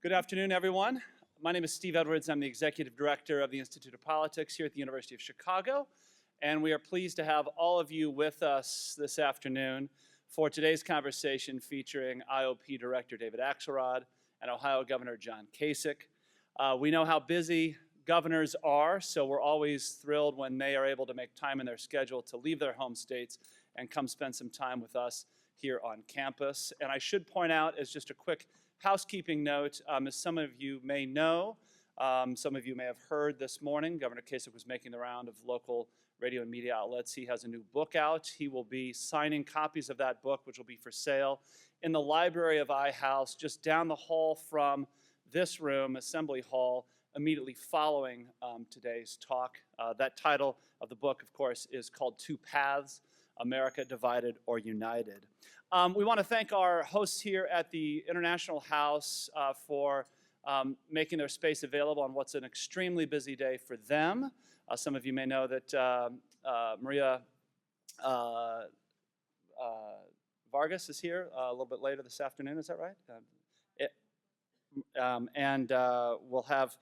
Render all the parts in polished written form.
Good afternoon, everyone. My name is Steve Edwards. I'm the Executive Director of the Institute of Politics here at the University of Chicago, and we are pleased to have all of you with us this afternoon for today's conversation featuring IOP Director David Axelrod and Ohio Governor John Kasich. We know how busy governors are, so we're always thrilled when they are able to make time in their schedule to leave their home states and come spend some time with us here on campus. And I should point out, as just a quick housekeeping note, as some of you may know, some of you may have heard this morning, Governor Kasich was making the round of local radio and media outlets. He has a new book out. He will be signing copies of that book, which will be for sale in the library of iHouse, just down the hall from this room, Assembly Hall, immediately following today's talk. That title of the book, of course, is called Two Paths, America Divided or United. We want to thank our hosts here at the International House for making their space available on what's an extremely busy day for them. Some of you may know that Maria Vargas is here a little bit later this afternoon, is that right? We'll have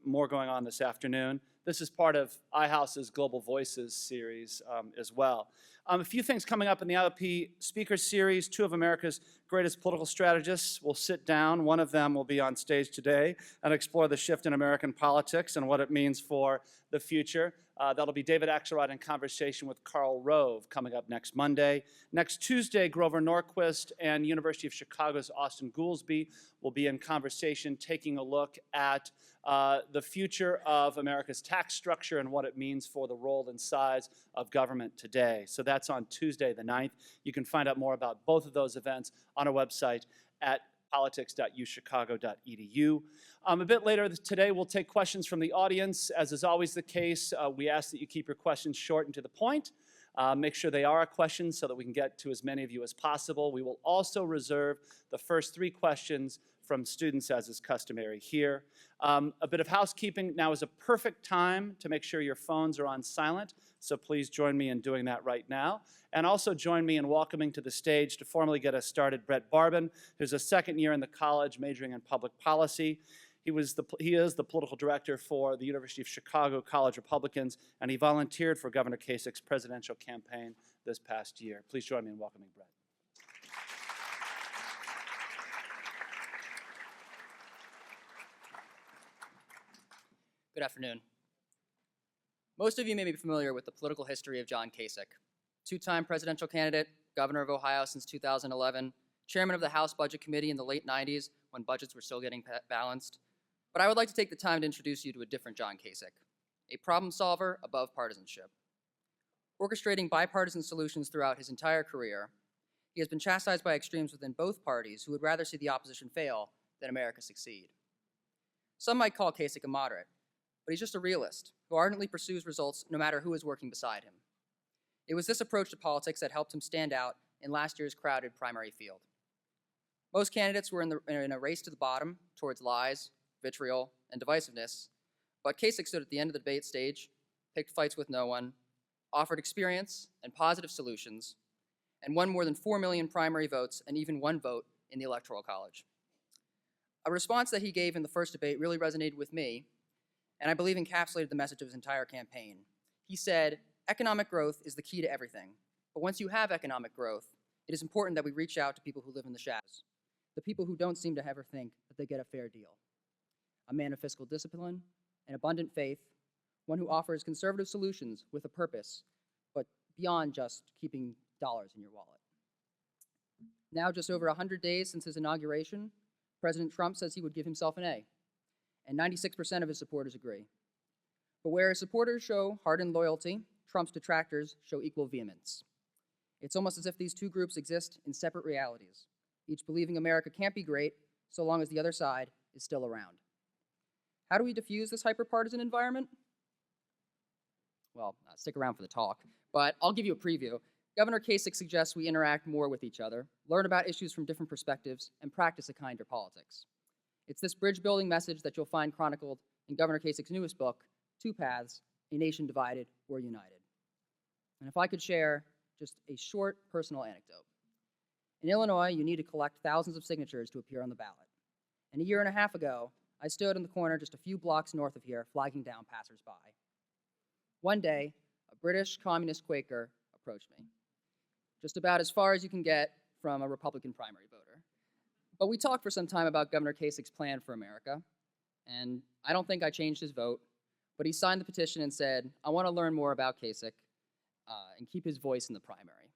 more going on this afternoon. This is part of iHouse's Global Voices series as well. A few things coming up in the IOP Speaker Series. Two of America's greatest political strategists will sit down. One of them will be on stage today and explore the shift in American politics and what it means for the future. That'll be David Axelrod in conversation with Karl Rove coming up next Monday. Next Tuesday, Grover Norquist and University of Chicago's Austin Goolsbee will be in conversation taking a look at the future of America's tax structure and what it means for the role and size of government today. So that's on Tuesday the 9th. You can find out more about both of those events on our website at politics.uchicago.edu. A bit later today, we'll take questions from the audience. As is always the case, we ask that you keep your questions short and to the point. Make sure they are a question so that we can get to as many of you as possible. We will also reserve the first 3 questions from students, as is customary here. A bit of housekeeping. Now is a perfect time to make sure your phones are on silent, so please join me in doing that right now. And also join me in welcoming to the stage to formally get us started Brett Barbin, who's a second year in the college majoring in public policy. He is the political director for the University of Chicago College Republicans, and he volunteered for Governor Kasich's presidential campaign this past year. Please join me in welcoming Brett. Good afternoon. Most of you may be familiar with the political history of John Kasich, two-time presidential candidate, governor of Ohio since 2011, chairman of the House Budget Committee in the late 90s when budgets were still getting balanced. But I would like to take the time to introduce you to a different John Kasich, a problem solver above partisanship. Orchestrating bipartisan solutions throughout his entire career, he has been chastised by extremes within both parties who would rather see the opposition fail than America succeed. Some might call Kasich a moderate, but he's just a realist who ardently pursues results no matter who is working beside him. It was this approach to politics that helped him stand out in last year's crowded primary field. Most candidates were in a race to the bottom towards lies, vitriol, and divisiveness, but Kasich stood at the end of the debate stage, picked fights with no one, offered experience and positive solutions, and won more than 4 million primary votes and even 1 vote in the Electoral College. A response that he gave in the first debate really resonated with me, and I believe encapsulated the message of his entire campaign. He said, "Economic growth is the key to everything, but once you have economic growth, it is important that we reach out to people who live in the shadows, the people who don't seem to ever think that they get a fair deal. A man of fiscal discipline and abundant faith, one who offers conservative solutions with a purpose, but beyond just keeping dollars in your wallet." Now, just over 100 days since his inauguration, President Trump says he would give himself an A, and 96% of his supporters agree. But where his supporters show hardened loyalty, Trump's detractors show equal vehemence. It's almost as if these two groups exist in separate realities, each believing America can't be great so long as the other side is still around. How do we diffuse this hyper-partisan environment? Well, stick around for the talk, but I'll give you a preview. Governor Kasich suggests we interact more with each other, learn about issues from different perspectives, and practice a kinder politics. It's this bridge-building message that you'll find chronicled in Governor Kasich's newest book, Two Paths, A Nation Divided or United. And if I could share just a short personal anecdote. In Illinois, you need to collect thousands of signatures to appear on the ballot. And a year and a half ago, I stood in the corner just a few blocks north of here, flagging down passersby. One day, a British communist Quaker approached me, just about as far as you can get from a Republican primary voter. But we talked for some time about Governor Kasich's plan for America, and I don't think I changed his vote, but he signed the petition and said, I want to learn more about Kasich and keep his voice in the primary.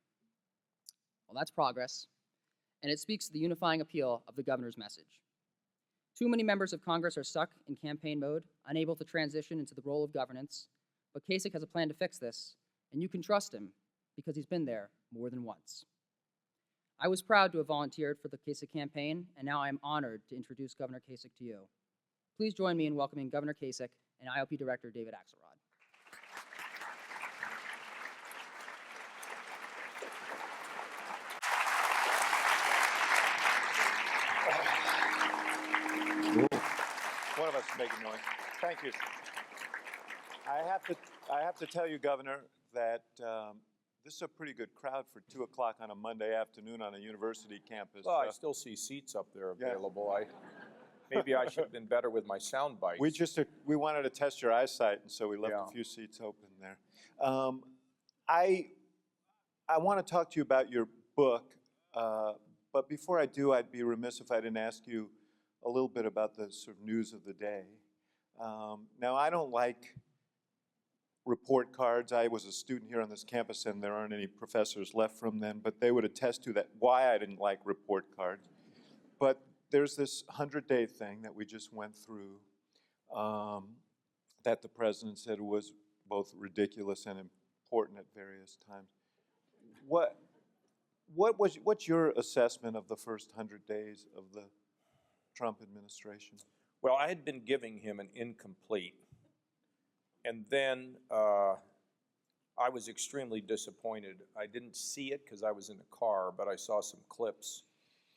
Well, that's progress, and it speaks to the unifying appeal of the governor's message. Too many members of Congress are stuck in campaign mode, unable to transition into the role of governance, but Kasich has a plan to fix this, and you can trust him because he's been there more than once. I was proud to have volunteered for the Kasich campaign, and now I am honored to introduce Governor Kasich to you. Please join me in welcoming Governor Kasich and IOP Director David Axelrod. One of us is making noise. Thank you. I have to tell you, Governor, that this is a pretty good crowd for 2 o'clock on a Monday afternoon on a university campus. Well, I still see seats up there available. Maybe I should have been better with my sound bites. We wanted to test your eyesight, and so we left a few seats open there. I want to talk to you about your book, but before I do, I'd be remiss if I didn't ask you a little bit about the sort of news of the day. Now, I don't like report cards. I was a student here on this campus, and there aren't any professors left from then, but they would attest to that, why I didn't like report cards. But there's this 100-day thing that we just went through that the president said was both ridiculous and important at various times. What's your assessment of the first 100 days of the Trump administration? Well, I had been giving him an incomplete. And then I was extremely disappointed. I didn't see it because I was in the car, but I saw some clips,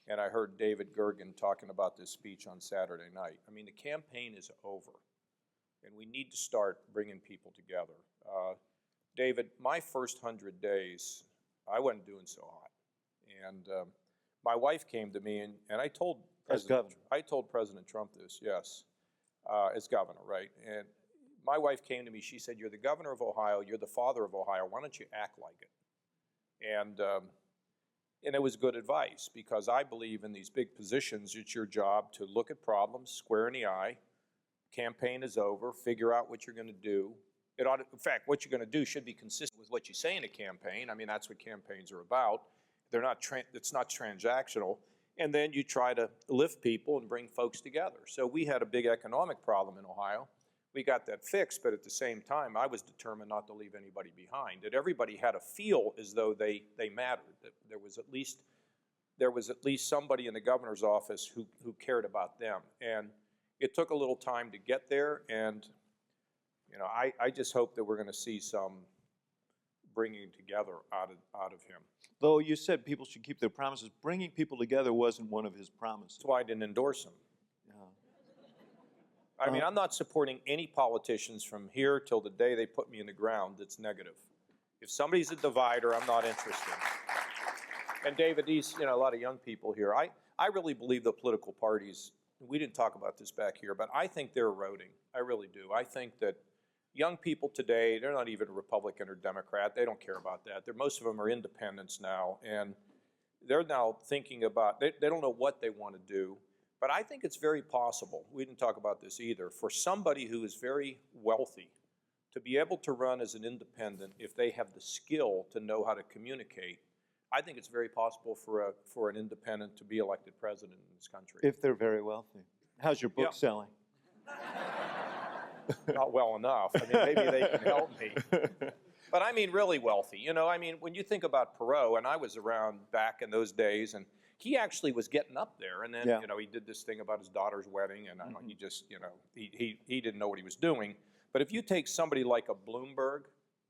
and I heard David Gergen talking about this speech on Saturday night. I mean, the campaign is over, and we need to start bringing people together. David, my first 100 days, I wasn't doing so hot. And my wife came to me, and I told President Trump this, yes, as governor, right? And my wife came to me, she said, you're the governor of Ohio, you're the father of Ohio, why don't you act like it? And it was good advice, because I believe in these big positions, it's your job to look at problems, square in the eye, campaign is over, figure out what you're gonna do. In fact, what you're gonna do should be consistent with what you say in a campaign. I mean, that's what campaigns are about. It's not transactional. And then you try to lift people and bring folks together. So we had a big economic problem in Ohio. We got that fixed, but at the same time, I was determined not to leave anybody behind. That everybody had to feel as though they mattered. That there was at least somebody in the governor's office who cared about them. And it took a little time to get there. And you know, I just hope that we're going to see some bringing together out of him. Though you said people should keep their promises, bringing people together wasn't one of his promises. That's why I didn't endorse him. I mean, I'm not supporting any politicians from here till the day they put me in the ground that's negative. If somebody's a divider, I'm not interested. And David, a lot of young people here, I really believe the political parties, we didn't talk about this back here, but I think they're eroding. I really do. I think that young people today, they're not even a Republican or Democrat. They don't care about that. Most of them are independents now, and they're now thinking about, they don't know what they want to do. But I think it's very possible, we didn't talk about this either, for somebody who is very wealthy to be able to run as an independent if they have the skill to know how to communicate. I think it's very possible for an independent to be elected president in this country. If they're very wealthy. How's your book selling? Not well enough. I mean, maybe they can help me. But I mean really wealthy. You know, I mean, when you think about Perot, and I was around back in those days, and he actually was getting up there, and then, you know, he did this thing about his daughter's wedding, and he just, you know, he didn't know what he was doing. But if you take somebody like a Bloomberg,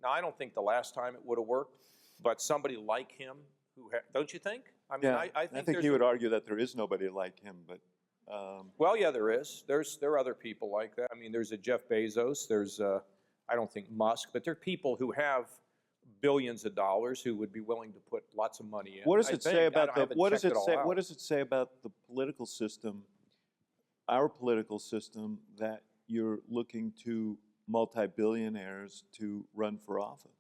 now I don't think the last time it would have worked, but somebody like him, don't you think? I mean, I think he would argue that there is nobody like him, but. Well, yeah, there is. There are other people like that. I mean, there's a Jeff Bezos, there's I don't think Musk, but there are people who have billions of dollars who would be willing to put lots of money in. What does it say about the political system our political system that you're looking to multi-billionaires to run for office?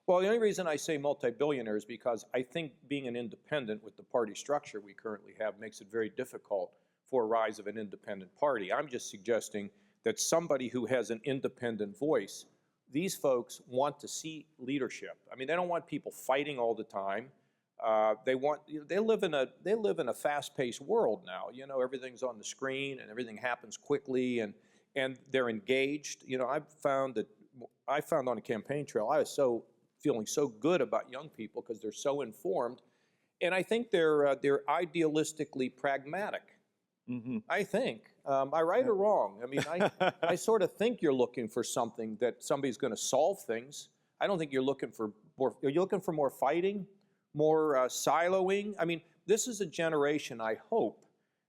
Well, the only reason I say multi-billionaire is because I think being an independent with the party structure we currently have makes it very difficult for a rise of an independent party. I'm just suggesting that somebody who has an independent voice, these folks want to see leadership. I mean, they don't want people fighting all the time. They live in a fast-paced world now. You know, everything's on the screen and everything happens quickly, and they're engaged. You know, I found on a campaign trail, I was feeling so good about young people because they're so informed, and I think they're idealistically pragmatic. Mm-hmm. I think. Am I right or wrong? I mean, I sort of think you're looking for something that somebody's going to solve things. I don't think you're looking for more. Are you looking for more fighting, more siloing? I mean, this is a generation, I hope,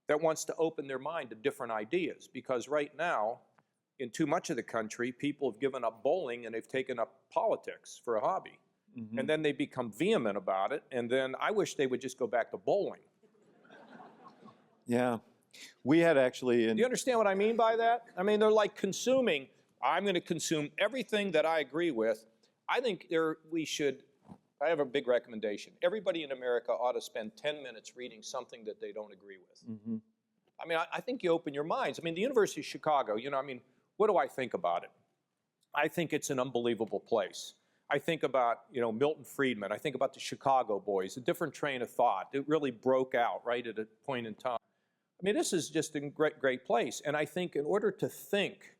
that wants to open their mind to different ideas, because right now, in too much of the country, people have given up bowling and they've taken up politics for a hobby. Mm-hmm. And then they become vehement about it, and then I wish they would just go back to bowling. Yeah. We had actually... Do you understand what I mean by that? I mean, they're like consuming. I'm going to consume everything that I agree with. I think I have a big recommendation. Everybody in America ought to spend 10 minutes reading something that they don't agree with. Mm-hmm. I mean, I think you open your minds. I mean, the University of Chicago, you know, I mean, what do I think about it? I think it's an unbelievable place. I think about, you know, Milton Friedman. I think about the Chicago boys, a different train of thought. It really broke out right at a point in time. I mean, this is just a great, great place. And I think in order to think,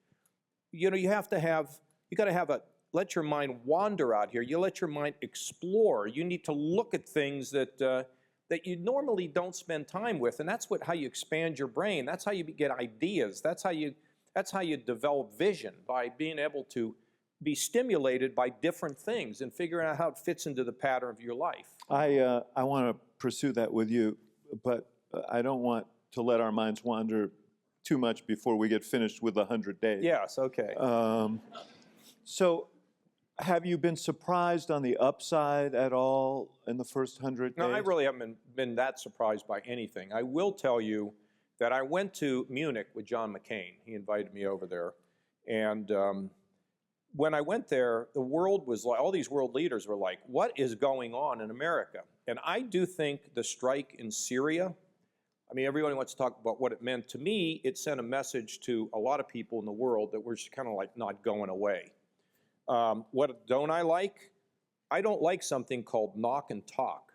you know, you got to let your mind wander out here. You let your mind explore. You need to look at things that you normally don't spend time with. And that's how you expand your brain. That's how you get ideas. That's how you develop vision, by being able to be stimulated by different things and figuring out how it fits into the pattern of your life. I want to pursue that with you, but I don't want to let our minds wander too much before we get finished with 100 days. Yes, okay. So have you been surprised on the upside at all in the first 100 days? No, I really haven't been that surprised by anything. I will tell you that I went to Munich with John McCain. He invited me over there. And when I went there, the world was like, all these world leaders were like, what is going on in America? And I do think the strike in Syria, I mean, everybody wants to talk about what it meant. To me, it sent a message to a lot of people in the world that we're just kind of like not going away. What don't I like? I don't like something called knock and talk.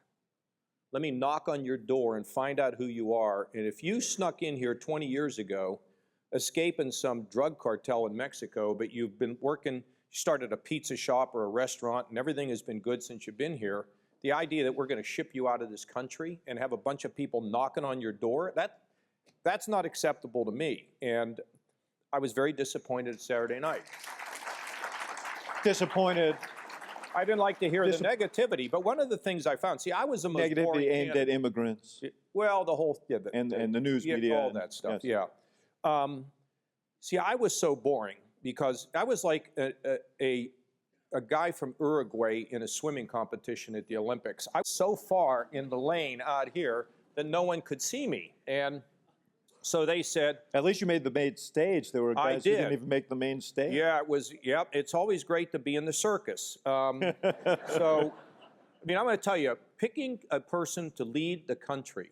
Let me knock on your door and find out who you are. And if you snuck in here 20 years ago, escaping some drug cartel in Mexico, but you've been working, you started a pizza shop or a restaurant, and everything has been good since you've been here, the idea that we're going to ship you out of this country and have a bunch of people knocking on your door, that's not acceptable to me. And I was very disappointed Saturday night. Disappointed. I didn't like to hear the negativity, but one of the things I found, see, I was the most negativity aimed at immigrants. Well, the whole, and the news media. All that stuff, yes. yeah. See, I was so boring because I was like a guy from Uruguay in a swimming competition at the Olympics. I was so far in the lane out here that no one could see me. And so they said... At least you made the main stage. There were guys who didn't even make the main stage. Yeah, it's always great to be in the circus. So, I mean, I'm going to tell you, picking a person to lead the country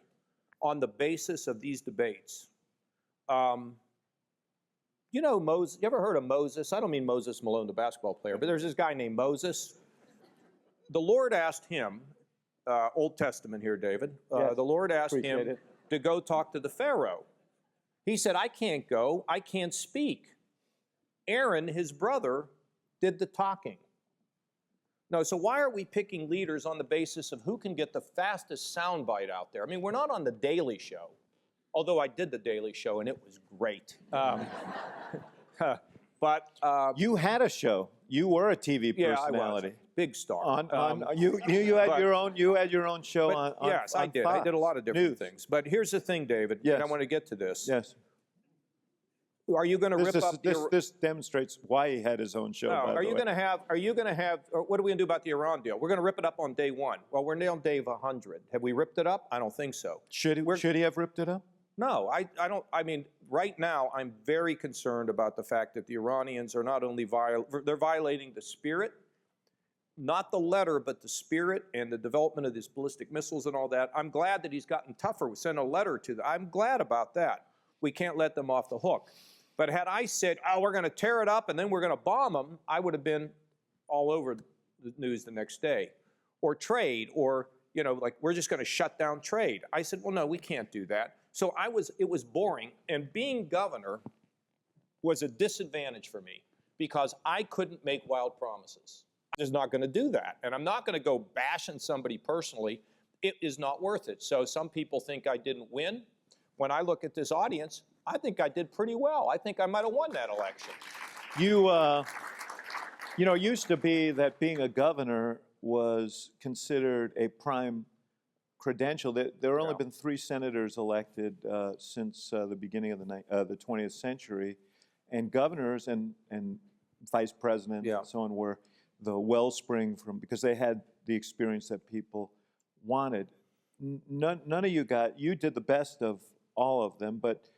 on the basis of these debates, you know Moses, you ever heard of Moses? I don't mean Moses Malone, the basketball player, but there's this guy named Moses. The Lord asked him, Old Testament here, David, yes, the Lord asked him to go talk to the Pharaoh. He said, I can't go, I can't speak. Aaron, his brother, did the talking. No, so why are we picking leaders on the basis of who can get the fastest soundbite out there? I mean, we're not on The Daily Show, although I did The Daily Show and it was great. But you had a show. You were a TV personality. Yeah, I was. Big star. You had your own show on. Yes, I did. Fox I did a lot of different News. things. But here's the thing, David. Yes. And I want to get to this. Yes. Are you going to rip up this demonstrates why he had his own show. No, by are the you way. going to have? Or what are we going to do about the Iran deal? We're going to rip it up on day one. Well, we're now on day 100. Have we ripped it up? I don't think so. Should he have ripped it up? No, I don't. I mean, right now, I'm very concerned about the fact that the Iranians are not only they're violating the spirit, not the letter, but the spirit and the development of these ballistic missiles and all that. I'm glad that he's gotten tougher. We sent a letter to them. I'm glad about that. We can't let them off the hook. But had I said, oh, we're going to tear it up and then we're going to bomb them, I would have been all over the news the next day. Or trade, or, you know, like, we're just going to shut down trade. I said, well, no, we can't do that. So it was boring. And being governor was a disadvantage for me because I couldn't make wild promises. I'm just not going to do that. And I'm not going to go bashing somebody personally. It is not worth it. So some people think I didn't win. When I look at this audience, I think I did pretty well. I think I might have won that election. You know, it used to be that being a governor was considered a prime credential. There have only been 3 senators elected since the beginning of the 20th century, and governors and vice presidents and so on were the wellspring from, because they had the experience that people wanted. None of you did the best of all of them, but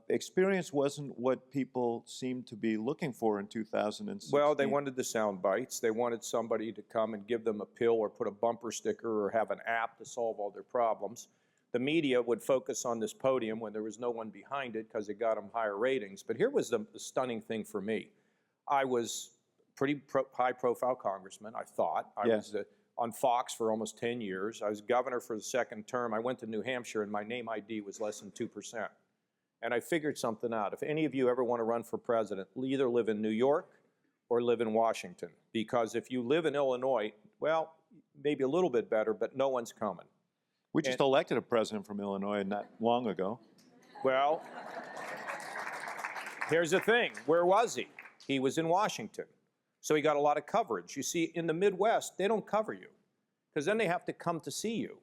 experience wasn't what people seemed to be looking for in 2016. Well, they wanted the sound bites. They wanted somebody to come and give them a pill or put a bumper sticker or have an app to solve all their problems. The media would focus on this podium when there was no one behind it because it got them higher ratings. But here was the stunning thing for me. I was pretty high-profile congressman, I thought. I was on Fox for almost 10 years. I was governor for the 2nd term. I went to New Hampshire, and my name ID was less than 2%. And I figured something out. If any of you ever want to run for president, either live in New York or live in Washington. Because if you live in Illinois, well, maybe a little bit better, but no one's coming. We just elected a president from Illinois not long ago. Well, here's the thing. Where was he? He was in Washington. So he got a lot of coverage. You see, in the Midwest, they don't cover you because then they have to come to see you.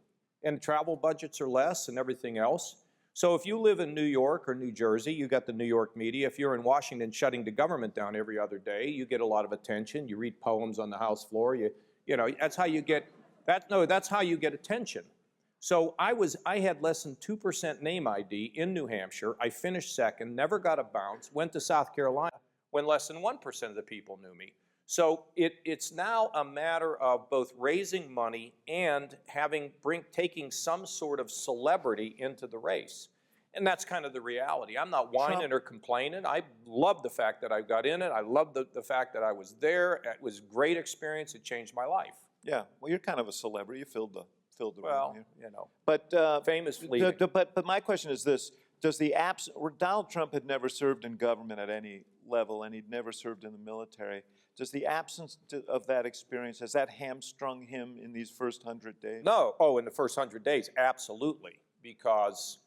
And travel budgets are less and everything else. So if you live in New York or New Jersey, you got the New York media. If you're in Washington shutting the government down every other day, you get a lot of attention. You read poems on the House floor. You know, that's how you get that's how you get attention. So I had less than 2% name ID in New Hampshire. I finished 2nd, never got a bounce, went to South Carolina when less than 1% of the people knew me. So it's now a matter of both raising money and taking some sort of celebrity into the race. And that's kind of the reality. I'm not whining or complaining. I love the fact that I got in it. I love the fact that I was there. It was a great experience. It changed my life. Yeah, well, you're kind of a celebrity. You filled the Well, room. you know, But famous fleeting. But my question is this: Donald Trump had never served in government at any level, and he'd never served in the military. Does the absence of that experience, has that hamstrung him in these first 100 days? No. Oh, in the first 100 days, absolutely. Because,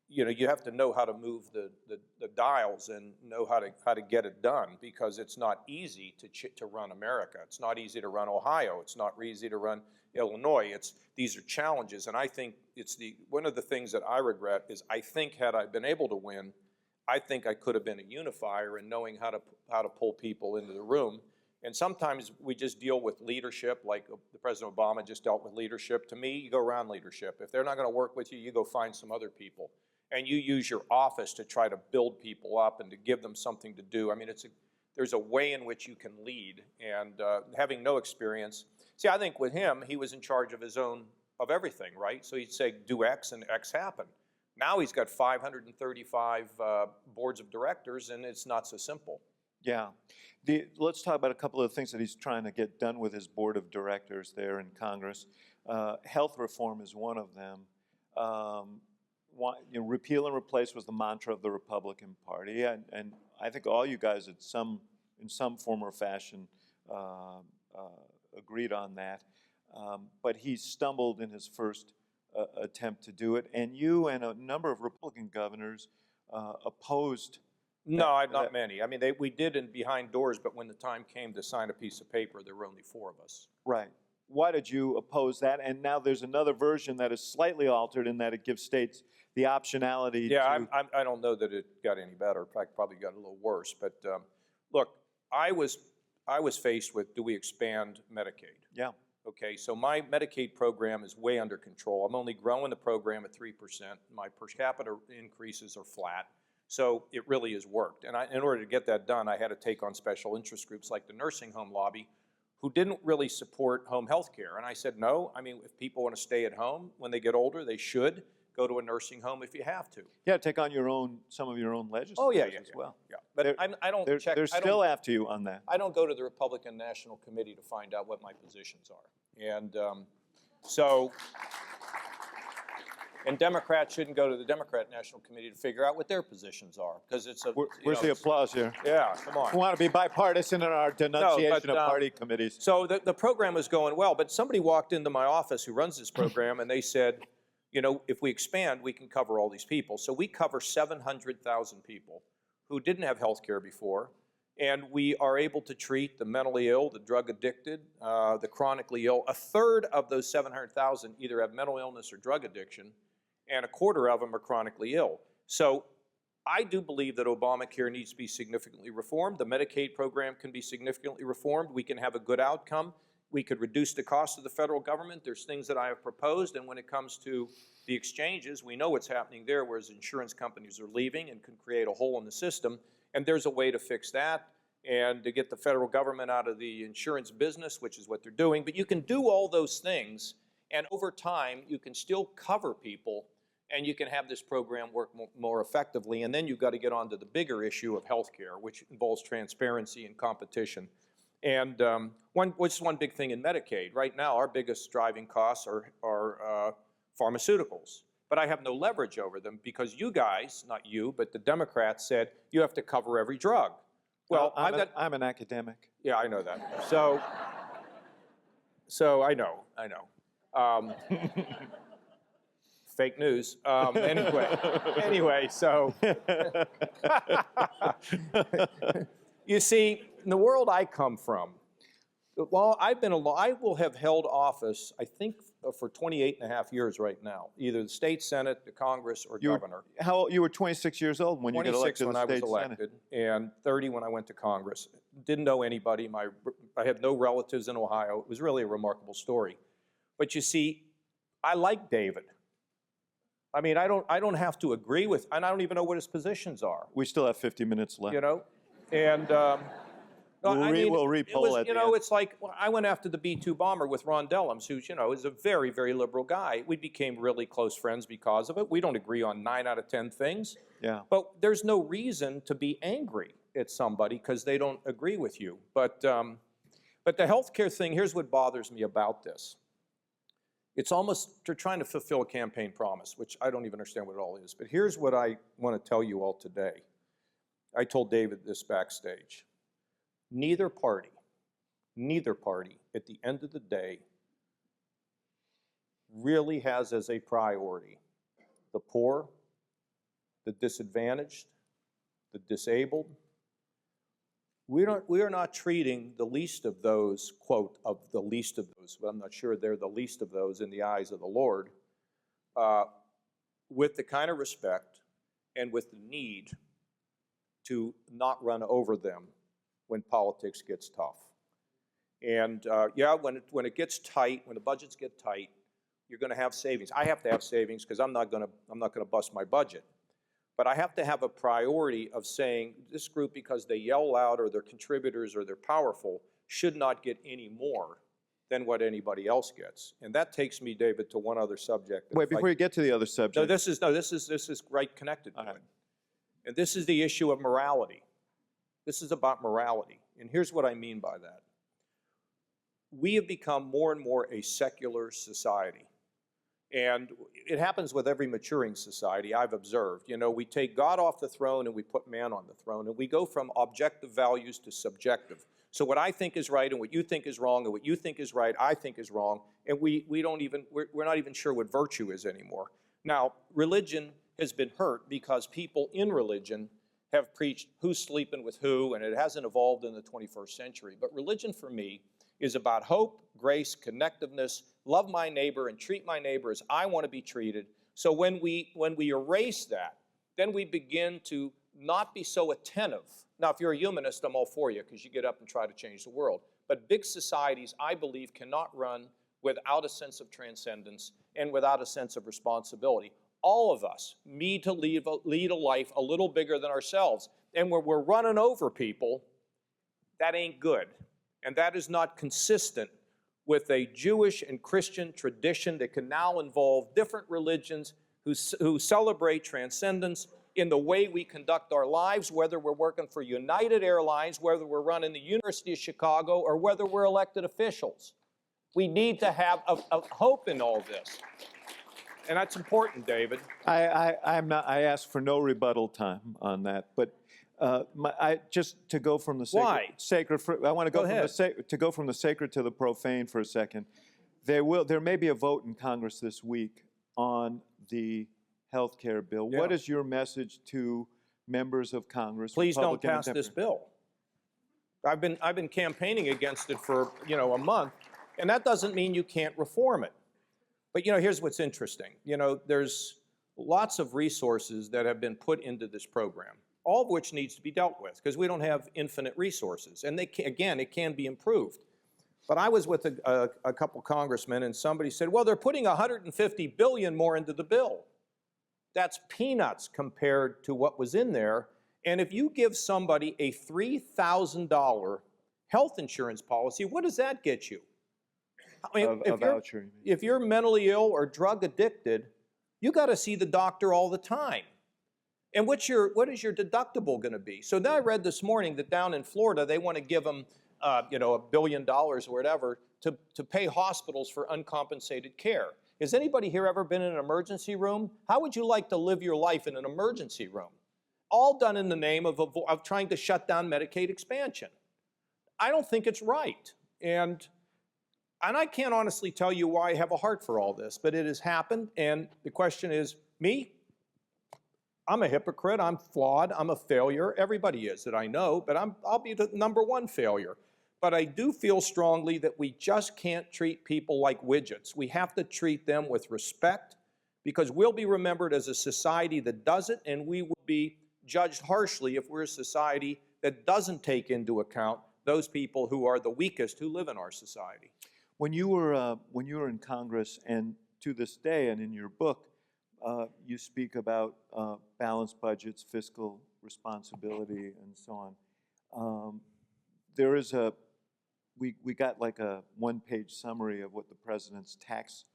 you know, you have to know how to move the dials and know how to get it done, because it's not easy to run America. It's not easy to run Ohio. It's not easy to run Illinois. These are challenges, and I think one of the things that I regret is I think had I been able to win, I think I could have been a unifier in knowing how to pull people into the room. And sometimes we just deal with leadership, like the President Obama just dealt with leadership. To me, you go around leadership. If they're not going to work with you, you go find some other people. And you use your office to try to build people up and to give them something to do. I mean, there's a way in which you can lead. And having no experience, see, I think with him, he was in charge of of everything, right? So he'd say, do X, and X happened. Now he's got 535 boards of directors, and it's not so simple. Yeah. Let's talk about a couple of things that he's trying to get done with his board of directors there in Congress. Health reform is one of them. Repeal and replace was the mantra of the Republican Party, and I think all you guys in some form or fashion agreed on that. But he stumbled in his first attempt to do it, and you and a number of Republican governors opposed. No, not many. I mean, we did behind doors, but when the time came to sign a piece of paper, there were only 4 of us. Right. Why did you oppose that? And now there's another version that is slightly altered in that it gives states the optionality to... Yeah, I don't know that it got any better. In fact, probably got a little worse. But look, I was faced with, do we expand Medicaid? Yeah. Okay, so my Medicaid program is way under control. I'm only growing the program at 3%. My per capita increases are flat. So it really has worked. And in order to get that done, I had to take on special interest groups like the nursing home lobby, who didn't really support home health care. And I said, no, I mean, if people want to stay at home when they get older, they should go to a nursing home if you have to. Yeah, take on some of your own legislators Oh, yeah, as well. Yeah. But They're- I don't check. They're I don't- still after you on that. I don't go to the Republican National Committee to find out what my positions are. And and Democrats shouldn't go to the Democrat National Committee to figure out what their positions are, because it's a, Where's the applause here? yeah, come on. We want to be bipartisan in our denunciation of party committees. So the program was going well, but somebody walked into my office who runs this program, and they said, you know, if we expand, we can cover all these people. So we cover 700,000 people who didn't have health care before, and we are able to treat the mentally ill, the drug addicted, the chronically ill. A third of those 700,000 either have mental illness or drug addiction, and a quarter of them are chronically ill. So I do believe that Obamacare needs to be significantly reformed. The Medicaid program can be significantly reformed. We can have a good outcome. We could reduce the cost of the federal government. There's things that I have proposed, and when it comes to the exchanges, we know what's happening there, whereas insurance companies are leaving and can create a hole in the system, and there's a way to fix that and to get the federal government out of the insurance business, which is what they're doing. But you can do all those things, and over time, you can still cover people, and you can have this program work more effectively. And then you've got to get on to the bigger issue of health care, which involves transparency and competition. And which is one big thing in Medicaid. Right now, our biggest driving costs are pharmaceuticals. But I have no leverage over them because you guys, not you, but the Democrats said you have to cover every drug. Well, I'm an academic. Yeah, I know that. So I know. Fake news. Anyway, so you see, in the world I come from, well, I will have held office, I think, for 28 and a half years right now, either the state senate, the Congress, or governor. You were 26 years old when you got elected to the state 26 when I was elected, and 30 when I went to Congress. Didn't know anybody. I had no relatives in Ohio. It was really a remarkable story. But you see, I like David. I mean, I don't have to agree with, and I don't even know what his positions are. We still have 50 minutes left. You know, and we'll re-poll at the end. it's like, well, I went after the B-2 bomber with Ron Dellums, who's, is a very, very liberal guy. We became really close friends because of it. We don't agree on 9 out of 10 things. Yeah. But there's no reason to be angry at somebody because they don't agree with you. But the healthcare thing, here's what bothers me about this. It's almost, they're trying to fulfill a campaign promise, which I don't even understand what it all is. But here's what I want to tell you all today. I told David this backstage. Neither party, at the end of the day, really has as a priority the poor, the disadvantaged, the disabled. We are not treating the least of those, quote, of the least of those, but I'm not sure they're the least of those in the eyes of the Lord, with the kind of respect and with the need to not run over them when politics gets tough. And yeah, when it gets tight, when the budgets get tight, you're going to have savings. I have to have savings because I'm not going to bust my budget. But I have to have a priority of saying this group, because they yell loud or they're contributors or they're powerful, should not get any more than what anybody else gets. And that takes me, David, to one other subject. Wait, before you get to the other subject. No, this is right connected to it. And this is the issue of morality. This is about morality. And here's what I mean by that. We have become more and more a secular society. And it happens with every maturing society, I've observed. We take God off the throne and we put man on the throne, and we go from objective values to subjective. So what I think is right and what you think is wrong and what you think is right, I think is wrong, and we're not even sure what virtue is anymore. Now, religion has been hurt because people in religion have preached who's sleeping with who, and it hasn't evolved in the 21st century. But religion for me is about hope, grace, connectiveness, love my neighbor and treat my neighbor as I want to be treated. So when we erase that, then we begin to not be so attentive. Now, if you're a humanist, I'm all for you because you get up and try to change the world. But big societies, I believe, cannot run without a sense of transcendence and without a sense of responsibility. all of us need to lead a life a little bigger than ourselves. And when we're running over people, that ain't good. And that is not consistent with a Jewish and Christian tradition that can now involve different religions who celebrate transcendence in the way we conduct our lives, whether we're working for United Airlines, whether we're running the University of Chicago, or whether we're elected officials. We need to have a hope in all this. And that's important, David. I asked for no rebuttal time on that, but just to go from the sacred, I want to go from the sacred to the profane for a second. There may be a vote in Congress this week on the health care bill. Yeah. What is your message to members of Congress? Please don't Republican and pass this Democrat? bill. I've been campaigning against it for a month, and that doesn't mean you can't reform it. But here's what's interesting. There's lots of resources that have been put into this program, all of which needs to be dealt with because we don't have infinite resources. And it can be improved. But I was with a couple congressmen, and somebody said, well, they're putting $150 billion more into the bill. That's peanuts compared to what was in there. And if you give somebody a $3,000 health insurance policy, what does that get you? I mean, if you're mentally ill or drug addicted, you got to see the doctor all the time. And what is your deductible going to be? So now I read this morning that down in Florida, they want to give them, $1 billion or whatever to pay hospitals for uncompensated care. Has anybody here ever been in an emergency room? How would you like to live your life in an emergency room? All done in the name of trying to shut down Medicaid expansion. I don't think it's right. And I can't honestly tell you why I have a heart for all this, but it has happened, and the question is, me? I'm a hypocrite, I'm flawed, I'm a failure. Everybody is that I know, but I'll be the #1 failure. But I do feel strongly that we just can't treat people like widgets. We have to treat them with respect because we'll be remembered as a society that does it, and we will be judged harshly if we're a society that doesn't take into account those people who are the weakest who live in our society. When you were in Congress, and to this day, and in your book, you speak about balanced budgets, fiscal responsibility, and so on. There is we got like a one-page summary of what the president's tax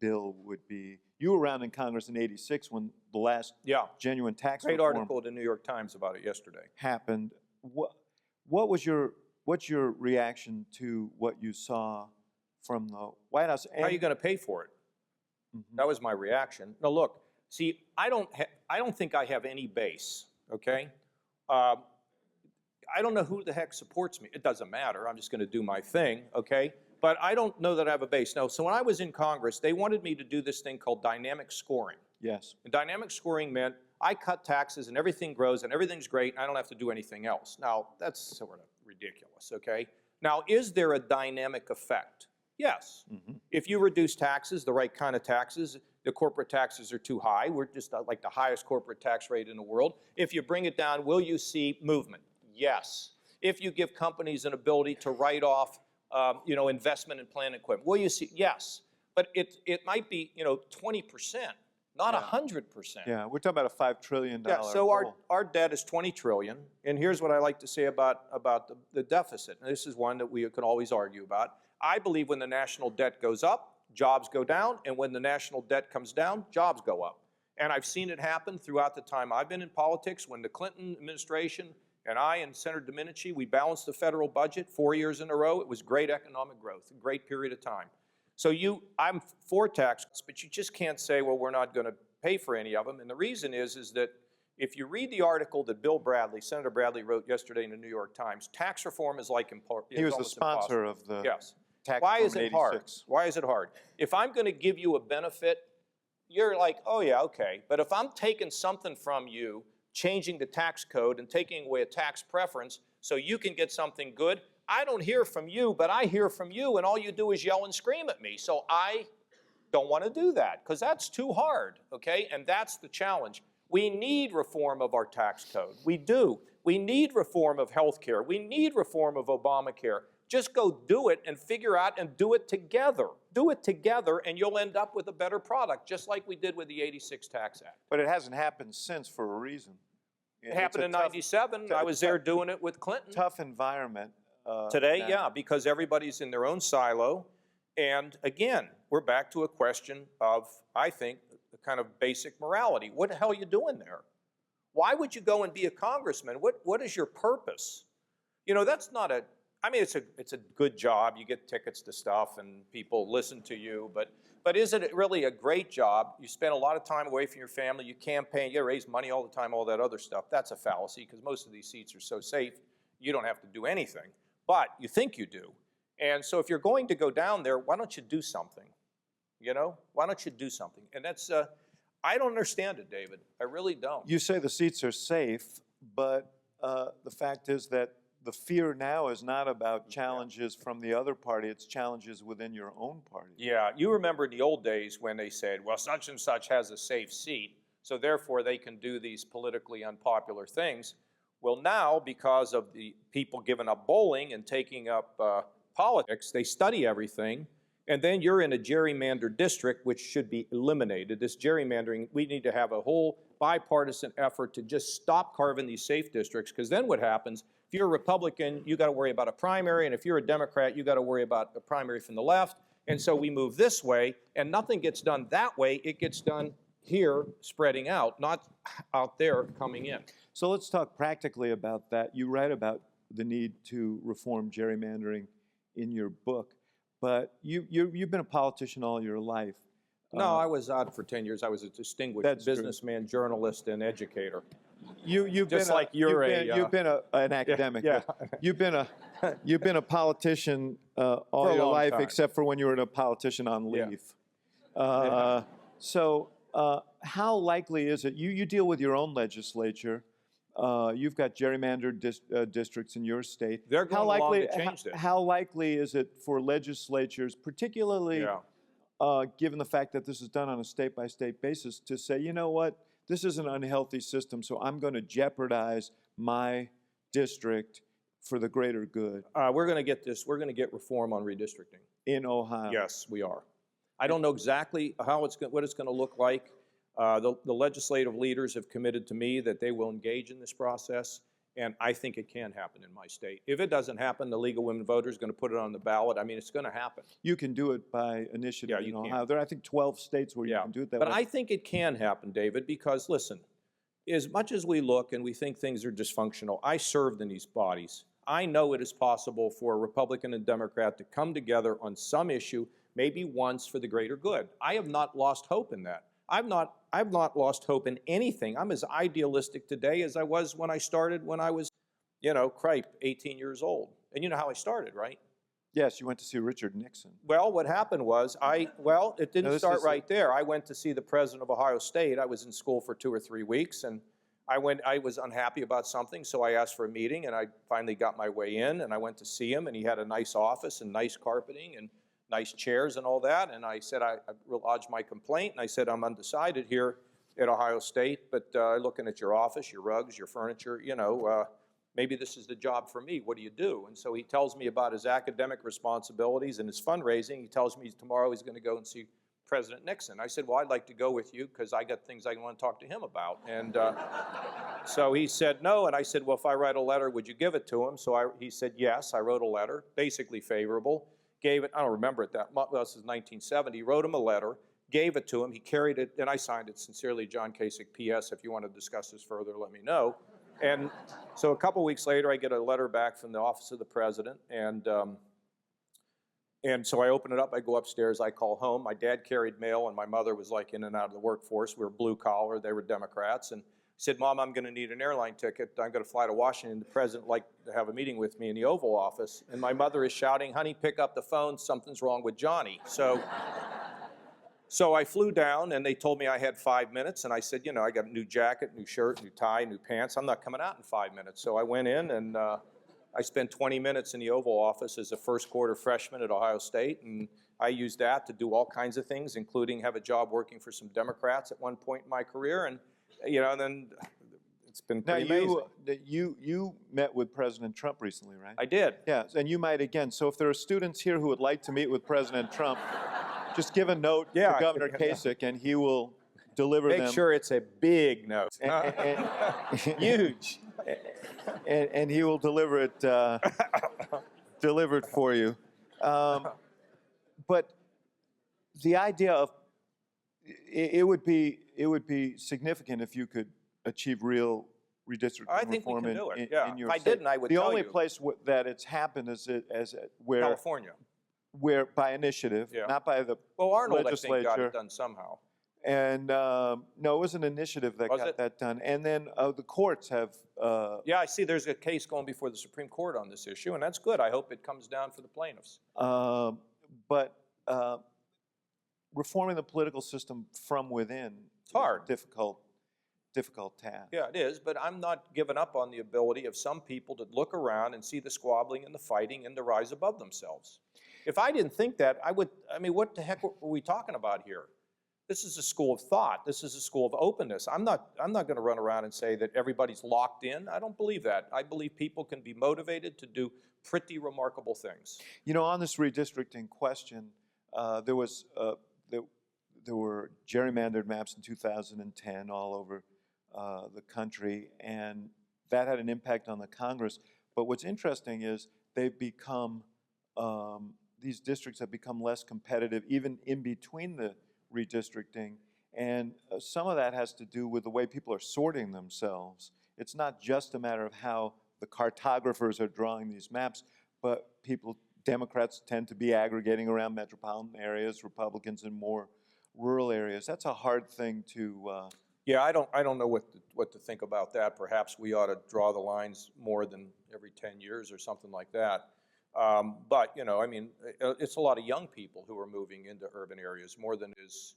bill would be. You were around in Congress in '86 when the last genuine tax Great reform article in the New York Times about it yesterday. happened. What's your reaction to what you saw from the White House? How are you going to pay for it? Mm-hmm. That was my reaction. Now look, see, I don't think I have any base, okay? I don't know who the heck supports me. It doesn't matter. I'm just going to do my thing, okay? But I don't know that I have a base. No, so when I was in Congress, they wanted me to do this thing called dynamic scoring. Yes. And dynamic scoring meant I cut taxes and everything grows and everything's great and I don't have to do anything else. Now, that's sort of ridiculous, okay? Now, is there a dynamic effect? Yes. Mm-hmm. If you reduce taxes, the right kind of taxes, the corporate taxes are too high. We're just like the highest corporate tax rate in the world. If you bring it down, will you see movement? Yes. If you give companies an ability to write off, investment in plant equipment, will you see? Yes. But it might be, 20%, not 100%. Yeah, we're talking about a $5 trillion. Yeah. So our debt is $20 trillion, and here's what I like to say about the deficit. And this is one that we can always argue about. I believe when the national debt goes up, jobs go down, and when the national debt comes down, jobs go up. And I've seen it happen throughout the time I've been in politics. When the Clinton administration and I and Senator Domenici, we balanced the federal budget 4 years in a row. It was great economic growth, a great period of time. So I'm for tax cuts, but you just can't say, well, we're not going to pay for any of them. And the reason is that if you read the article that Senator Bradley wrote yesterday in the New York Times, tax reform is like impossible. He was the sponsor of the tax Why reform is it in hard? 86. Why is it hard? If I'm going to give you a benefit, you're like, oh yeah, okay. But if I'm taking something from you, changing the tax code and taking away a tax preference so you can get something good, I don't hear from you, but I hear from you, and all you do is yell and scream at me. So I don't want to do that because that's too hard, okay? And that's the challenge. We need reform of our tax code. We do. We need reform of health care. We need reform of Obamacare. Just go do it and figure out and do it together. Do it together and you'll end up with a better product, just like we did with the '86 Tax Act. But it hasn't happened since for a reason. It happened in '97. I was there doing it with Clinton. Tough environment. Today, now. yeah, because everybody's in their own silo. And again, we're back to a question of, I think, the kind of basic morality. What the hell are you doing there? Why would you go and be a congressman? What is your purpose? You know, that's not a, I mean, it's a good job. You get tickets to stuff and people listen to you, but is it really a great job? You spend a lot of time away from your family, you campaign, you raise money all the time, all that other stuff. That's a fallacy because most of these seats are so safe, you don't have to do anything. But you think you do. And so if you're going to go down there, why don't you do something? You know, why don't you do something? And that's, I don't understand it, David. I really don't. You say the seats are safe, but the fact is that the fear now is not about challenges from the other party, it's challenges within your own party. Yeah, you remember the old days when they said, well, such and such has a safe seat, so therefore they can do these politically unpopular things. Well, now, because of the people giving up bowling and taking up politics, they study everything, and then you're in a gerrymandered district, which should be eliminated. This gerrymandering, we need to have a whole bipartisan effort to just stop carving these safe districts, because then what happens, if you're a Republican, you got to worry about a primary, and if you're a Democrat, you got to worry about a primary from the left, and so we move this way, and nothing gets done that way, it gets done here, spreading out, not out there coming in. So let's talk practically about that. You write about the need to reform gerrymandering in your book, but you've been a politician all your life. No, I was out for 10 years. I was a distinguished businessman, journalist, and educator. You've Just been like you're an academic. Yeah. You've been a politician all For a your long life, time. except for when you were a politician on leave. So how likely is it? You deal with your own legislature. You've got gerrymandered districts in your state. They're going along to change this. How likely is it for legislatures, particularly given the fact that this is done on a state-by-state basis, to say, you know what, this is an unhealthy system, so I'm going to jeopardize my district for the greater good? We're going to get this. We're going to get reform on redistricting. In Ohio? Yes, we are. I don't know exactly how what it's going to look like. The legislative leaders have committed to me that they will engage in this process, and I think it can happen in my state. If it doesn't happen, the League of Women Voters is going to put it on the ballot. I mean, it's going to happen. You can do it by initiative in Ohio. Can. There are, I think, 12 states where you can do it that way. But way. I think it can happen, David, because, listen, as much as we look and we think things are dysfunctional, I served in these bodies. I know it is possible for a Republican and Democrat to come together on some issue, maybe once, for the greater good. I have not lost hope in that. I've not lost hope in anything. I'm as idealistic today as I was when I started when I was, 18 years old. And you know how I started, right? Yes, you went to see Richard Nixon. Well, what happened was, it didn't start right there. I went to see the president of Ohio State. I was in school for 2 or 3 weeks, and I was unhappy about something, so I asked for a meeting, and I finally got my way in, and I went to see him, and he had a nice office and nice carpeting and nice chairs and all that, and I said, I lodged my complaint, and I said, I'm undecided here at Ohio State, but looking at your office, your rugs, your furniture, maybe this is the job for me. What do you do? And so he tells me about his academic responsibilities and his fundraising. He tells me tomorrow he's going to go and see President Nixon. I said, well, I'd like to go with you because I got things I want to talk to him about. And so he said no, and I said, well, if I write a letter, would you give it to him? So he said yes. I wrote a letter, basically favorable. Gave it, I don't remember it that much, well, this is 1970, wrote him a letter, gave it to him, he carried it, and I signed it, sincerely, John Kasich, P.S., if you want to discuss this further, let me know. And so a couple weeks later, I get a letter back from the office of the president, and so I open it up, I go upstairs, I call home. My dad carried mail, and my mother was like in and out of the workforce. We were blue collar, they were Democrats, and said, Mom, I'm going to need an airline ticket. I'm going to fly to Washington. The president would like to have a meeting with me in the Oval Office. And my mother is shouting, honey, pick up the phone. Something's wrong with Johnny. So I flew down, and they told me I had 5 minutes. And I said, I got a new jacket, new shirt, new tie, new pants. I'm not coming out in 5 minutes. So I went in, and I spent 20 minutes in the Oval Office as a first-quarter freshman at Ohio State. And I used that to do all kinds of things, including have a job working for some Democrats at one point in my career. And then It's been Now, pretty amazing. you met with President Trump recently, right? I did. Yeah, and you might again. So if there are students here who would like to meet with President Trump, just give a note Yeah, to Governor yeah. Kasich, and he will deliver Make them. sure it's a big note. Huge. And he will deliver it for you. But the idea of it would be significant if you could achieve real redistricting I think we reform can do it, in yeah. your If I state. didn't, I would the tell only you. place that it's happened is where California. by initiative, Yeah. not by the Well, Arnold, I think, legislature. got it done somehow. And no, it was an initiative that Was got it? that done. And then the courts have. Yeah, I see there's a case going before the Supreme Court on this issue, and that's good. I hope it comes down for the plaintiffs. But reforming the political system from within It's hard. is a difficult task. Yeah, it is, but I'm not giving up on the ability of some people to look around and see the squabbling and the fighting and to rise above themselves. If I didn't think that, I mean, what the heck were we talking about here? This is a school of thought. This is a school of openness. I'm not going to run around and say that everybody's locked in. I don't believe that. I believe people can be motivated to do pretty remarkable things. You know, on this redistricting question, there were gerrymandered maps in 2010 all over the country, and that had an impact on the Congress. But what's interesting is they've become, these districts have become less competitive even in between the redistricting, and some of that has to do with the way people are sorting themselves. It's not just a matter of how the cartographers are drawing these maps, but Democrats tend to be aggregating around metropolitan areas, Republicans in more rural areas. That's a hard thing to. Yeah, I don't know what to think about that. Perhaps we ought to draw the lines more than every 10 years or something like that. But, you know, I mean, it's a lot of young people who are moving into urban areas more than it is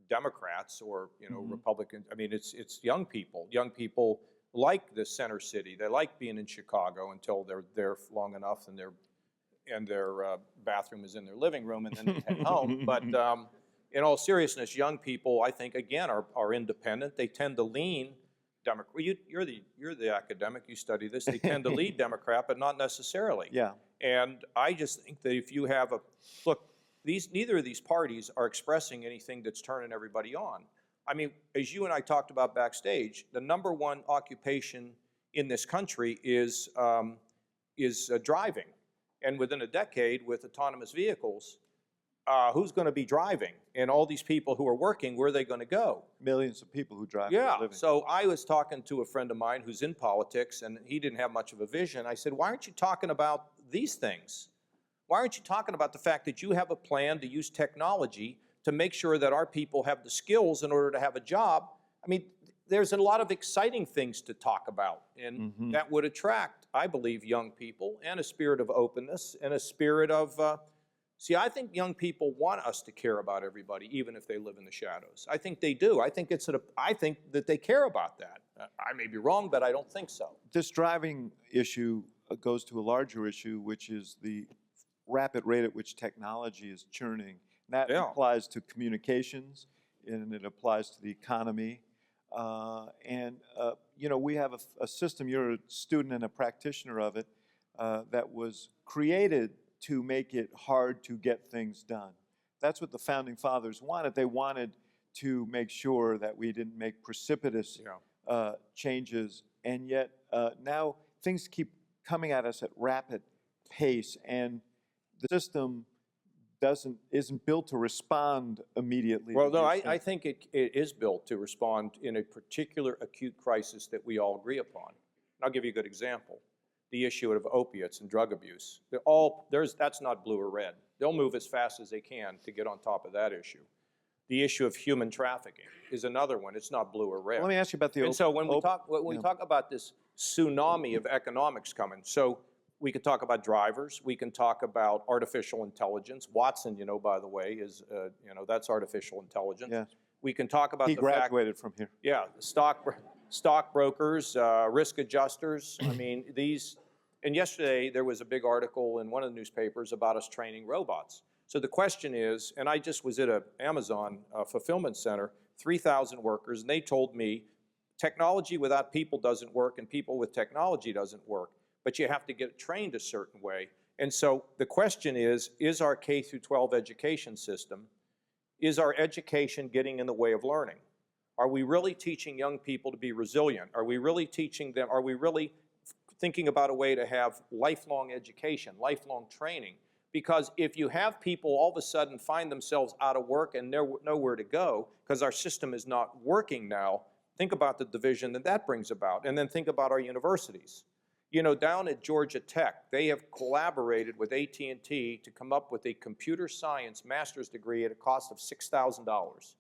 Democrats or, you know, Republicans. I mean, it's young people. Young people like the center city. They like being in Chicago until they're there long enough and their bathroom is in their living room and then they head home. But in all seriousness, young people, I think, again, are independent. They tend to lean Democrat. You're the academic. You study this. They tend to lead Democrat, but not necessarily. Yeah. And I just think that if you have neither of these parties are expressing anything that's turning everybody on. I mean, as you and I talked about backstage, the number one occupation in this country is driving. And within a decade, with autonomous vehicles, who's going to be driving? And all these people who are working, where are they going to go? Millions of people who drive for a Yeah, living. so I was talking to a friend of mine who's in politics, and he didn't have much of a vision. I said, why aren't you talking about these things? Why aren't you talking about the fact that you have a plan to use technology to make sure that our people have the skills in order to have a job? I mean, there's a lot of exciting things to talk about, and that would attract, I believe, young people, and a spirit of openness, and a spirit of, see, I think young people want us to care about everybody, even if they live in the shadows. I think they do. I think that they care about that. I may be wrong, but I don't think so. This driving issue goes to a larger issue, which is the rapid rate at which technology is churning. That applies to communications, and it applies to the economy. You know, we have a system, you're a student and a practitioner of it, that was created to make it hard to get things done. That's what the Founding Fathers wanted. They wanted to make sure that we didn't make precipitous changes, and yet now things keep coming at us at rapid pace, and the system isn't built to respond immediately. Well, no, I think it is built to respond in a particular acute crisis that we all agree upon. And I'll give you a good example. The issue of opiates and drug abuse. That's not blue or red. They'll move as fast as they can to get on top of that issue. The issue of human trafficking is another one. It's not blue or red. Let me ask you about the And so when we talk about this tsunami of economics coming, so we can talk about drivers, we can talk about artificial intelligence. Watson, you know, by the way, is, you know, that's artificial intelligence. Yes. We can talk about He graduated from here. Yeah, stockbrokers, risk adjusters. I mean, and yesterday there was a big article in one of the newspapers about us training robots. So the question is, and I just was at an Amazon fulfillment center, 3,000 workers, and they told me technology without people doesn't work, and people with technology doesn't work. But you have to get trained a certain way. And so the question is our K through 12 education system, is our education getting in the way of learning? Are we really teaching young people to be resilient? Are we really teaching them, are we really thinking about a way to have lifelong education, lifelong training? Because if you have people all of a sudden find themselves out of work and nowhere to go because our system is not working now, think about the division that that brings about. And then think about our universities. You know, down at Georgia Tech, they have collaborated with AT&T to come up with a computer science master's degree at a cost of $6,000.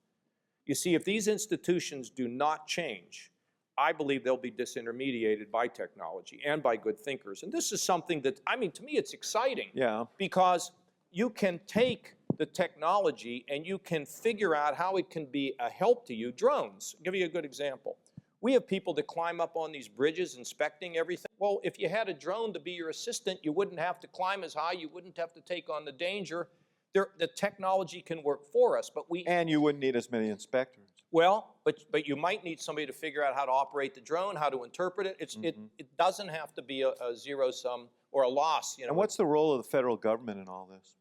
You see, if these institutions do not change, I believe they'll be disintermediated by technology and by good thinkers. And this is something that, I mean, to me it's exciting. Yeah. Because you can take the technology and you can figure out how it can be a help to you. Drones, I'll give you a good example. We have people that climb up on these bridges inspecting everything. Well, if you had a drone to be your assistant, you wouldn't have to climb as high, you wouldn't have to take on the danger. The technology can work for us, but And you wouldn't need as many inspectors. well, but you might need somebody to figure out how to operate the drone, how to interpret it. It doesn't have to be a zero sum or a loss. You know. And what's the role of the federal government in all this?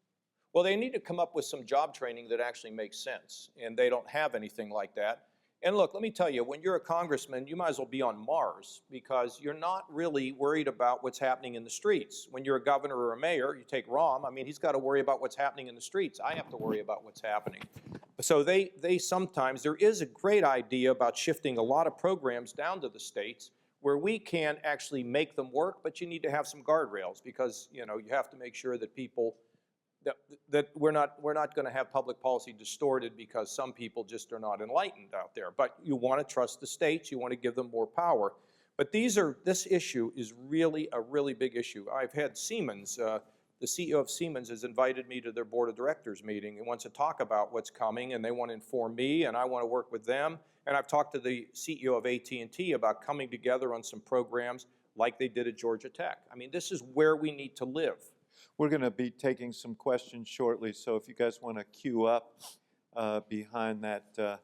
Well, they need to come up with some job training that actually makes sense, and they don't have anything like that. And look, let me tell you, when you're a congressman, you might as well be on Mars because you're not really worried about what's happening in the streets. When you're a governor or a mayor, you take Rahm, I mean, he's got to worry about what's happening in the streets. I have to worry about what's happening. So they sometimes, there is a great idea about shifting a lot of programs down to the states where we can actually make them work, but you need to have some guardrails because, you know, you have to make sure that people, that we're not going to have public policy distorted because some people just are not enlightened out there. But you want to trust the states, you want to give them more power. But this issue is really a really big issue. I've had Siemens, the CEO of Siemens has invited me to their board of directors meeting and wants to talk about what's coming, and they want to inform me, and I want to work with them. And I've talked to the CEO of AT&T about coming together on some programs like they did at Georgia Tech. I mean, this is where we need to live. We're going to be taking some questions shortly, so if you guys want to queue up behind that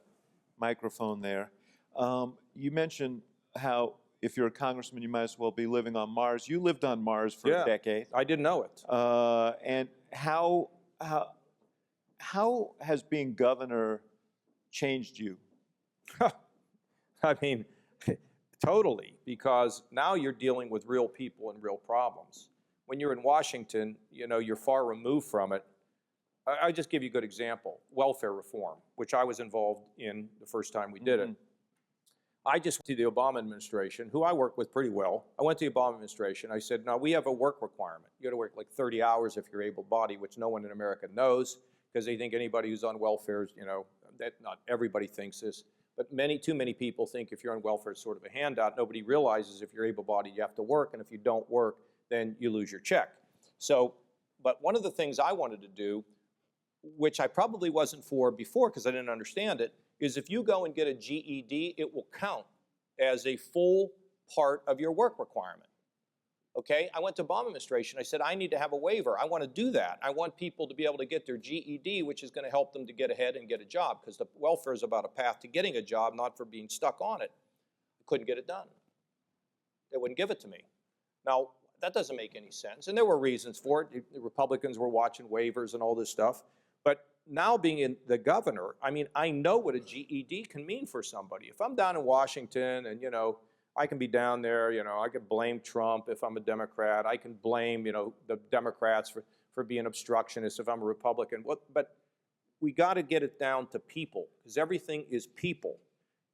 microphone there. You mentioned how if you're a congressman, you might as well be living on Mars. You lived on Mars for a decade. I didn't know it. And how has being governor changed you? I mean, totally, because now you're dealing with real people and real problems. When you're in Washington, you know, you're far removed from it. I just give you a good example, welfare reform, which I was involved in the first time we did it. I just went to the Obama administration, who I work with pretty well. I went to the Obama administration. I said, now we have a work requirement. You got to work like 30 hours if you're able-bodied, which no one in America knows because they think anybody who's on welfare is, you know, that not everybody thinks this. But too many people think if you're on welfare, it's sort of a handout. Nobody realizes if you're able-bodied, you have to work, and if you don't work, then you lose your check. So, but one of the things I wanted to do, which I probably wasn't for before because I didn't understand it, is if you go and get a GED, it will count as a full part of your work requirement. Okay? I went to Obama administration. I said, I need to have a waiver. I want to do that. I want people to be able to get their GED, which is going to help them to get ahead and get a job because the welfare is about a path to getting a job, not for being stuck on it. I couldn't get it done. They wouldn't give it to me. Now, that doesn't make any sense. And there were reasons for it. The Republicans were watching waivers and all this stuff. But now being the governor, I mean, I know what a GED can mean for somebody. If I'm down in Washington and, you know, I can be down there, you know, I can blame Trump if I'm a Democrat. I can blame, you know, the Democrats for being obstructionists if I'm a Republican. But we got to get it down to people because everything is people.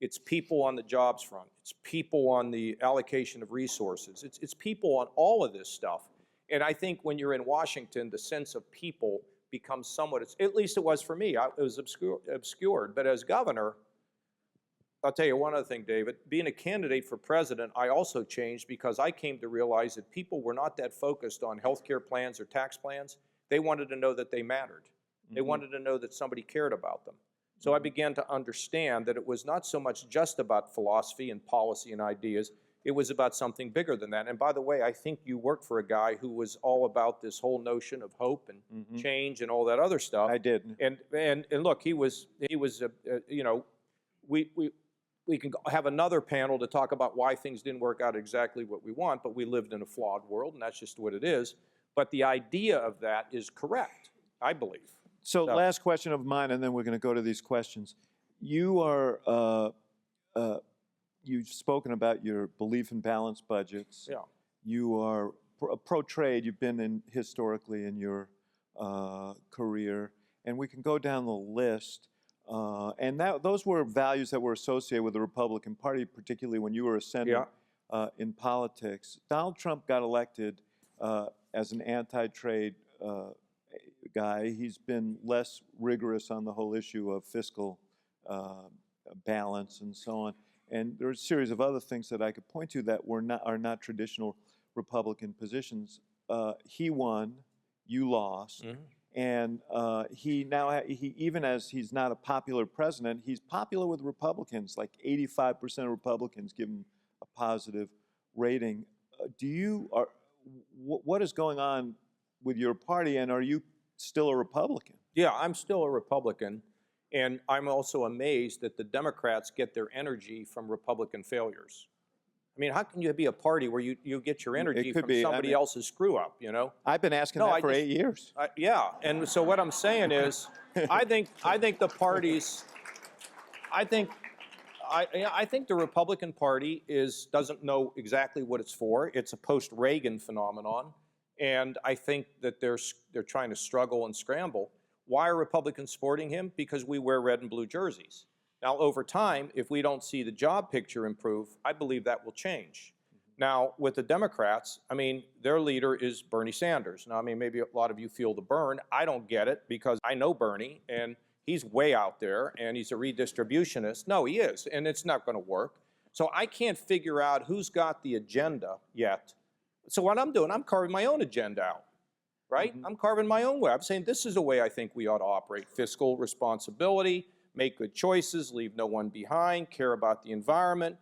It's people on the jobs front. It's people on the allocation of resources. It's people on all of this stuff. And I think when you're in Washington, the sense of people becomes somewhat, at least it was for me, it was obscured. But as governor, I'll tell you one other thing, David. Being a candidate for president, I also changed because I came to realize that people were not that focused on health care plans or tax plans. They wanted to know that they mattered. They wanted to know that somebody cared about them. So I began to understand that it was not so much just about philosophy and policy and ideas. It was about something bigger than that. And by the way, I think you worked for a guy who was all about this whole notion of hope and change and all that other stuff. I did. And look, he was you know, we we can have another panel to talk about why things didn't work out exactly what we want, but we lived in a flawed world, and that's just what it is. But the idea of that is correct, I believe. So last question of mine, and then we're going to go to these questions. You are, you've spoken about your belief in balanced budgets. Yeah. You are pro-trade. You've been in historically in your career, and we can go down the list. And those were values that were associated with the Republican Party, particularly when you were ascending in politics. Donald Trump got elected as an anti-trade guy. He's been less rigorous on the whole issue of fiscal balance and so on. And there are a series of other things that I could point to that are not traditional Republican positions. He won, you lost. Mm-hmm. And he even as he's not a popular president, he's popular with Republicans. Like 85% of Republicans give him a positive rating. What is going on with your party, and are you still a Republican? Yeah, I'm still a Republican, and I'm also amazed that the Democrats get their energy from Republican failures. I mean, how can you be a party where you get your energy from somebody else's screw-up, you know? I've been asking that for 8 years. Yeah, and so what I'm saying is, I think the parties, I think the Republican Party doesn't know exactly what it's for. It's a post-Reagan phenomenon, and I think that they're trying to struggle and scramble. Why are Republicans supporting him? Because we wear red and blue jerseys. Now, over time, if we don't see the job picture improve, I believe that will change. Now, with the Democrats, I mean, their leader is Bernie Sanders. Now, I mean, maybe a lot of you feel the burn. I don't get it because I know Bernie, and he's way out there, and he's a redistributionist. No, he is, and it's not going to work. So I can't figure out who's got the agenda yet. So what I'm doing, I'm carving my own agenda out, right? Mm-hmm. I'm carving my own way. I'm saying this is the way I think we ought to operate. Fiscal responsibility, make good choices, leave no one behind, care about the environment,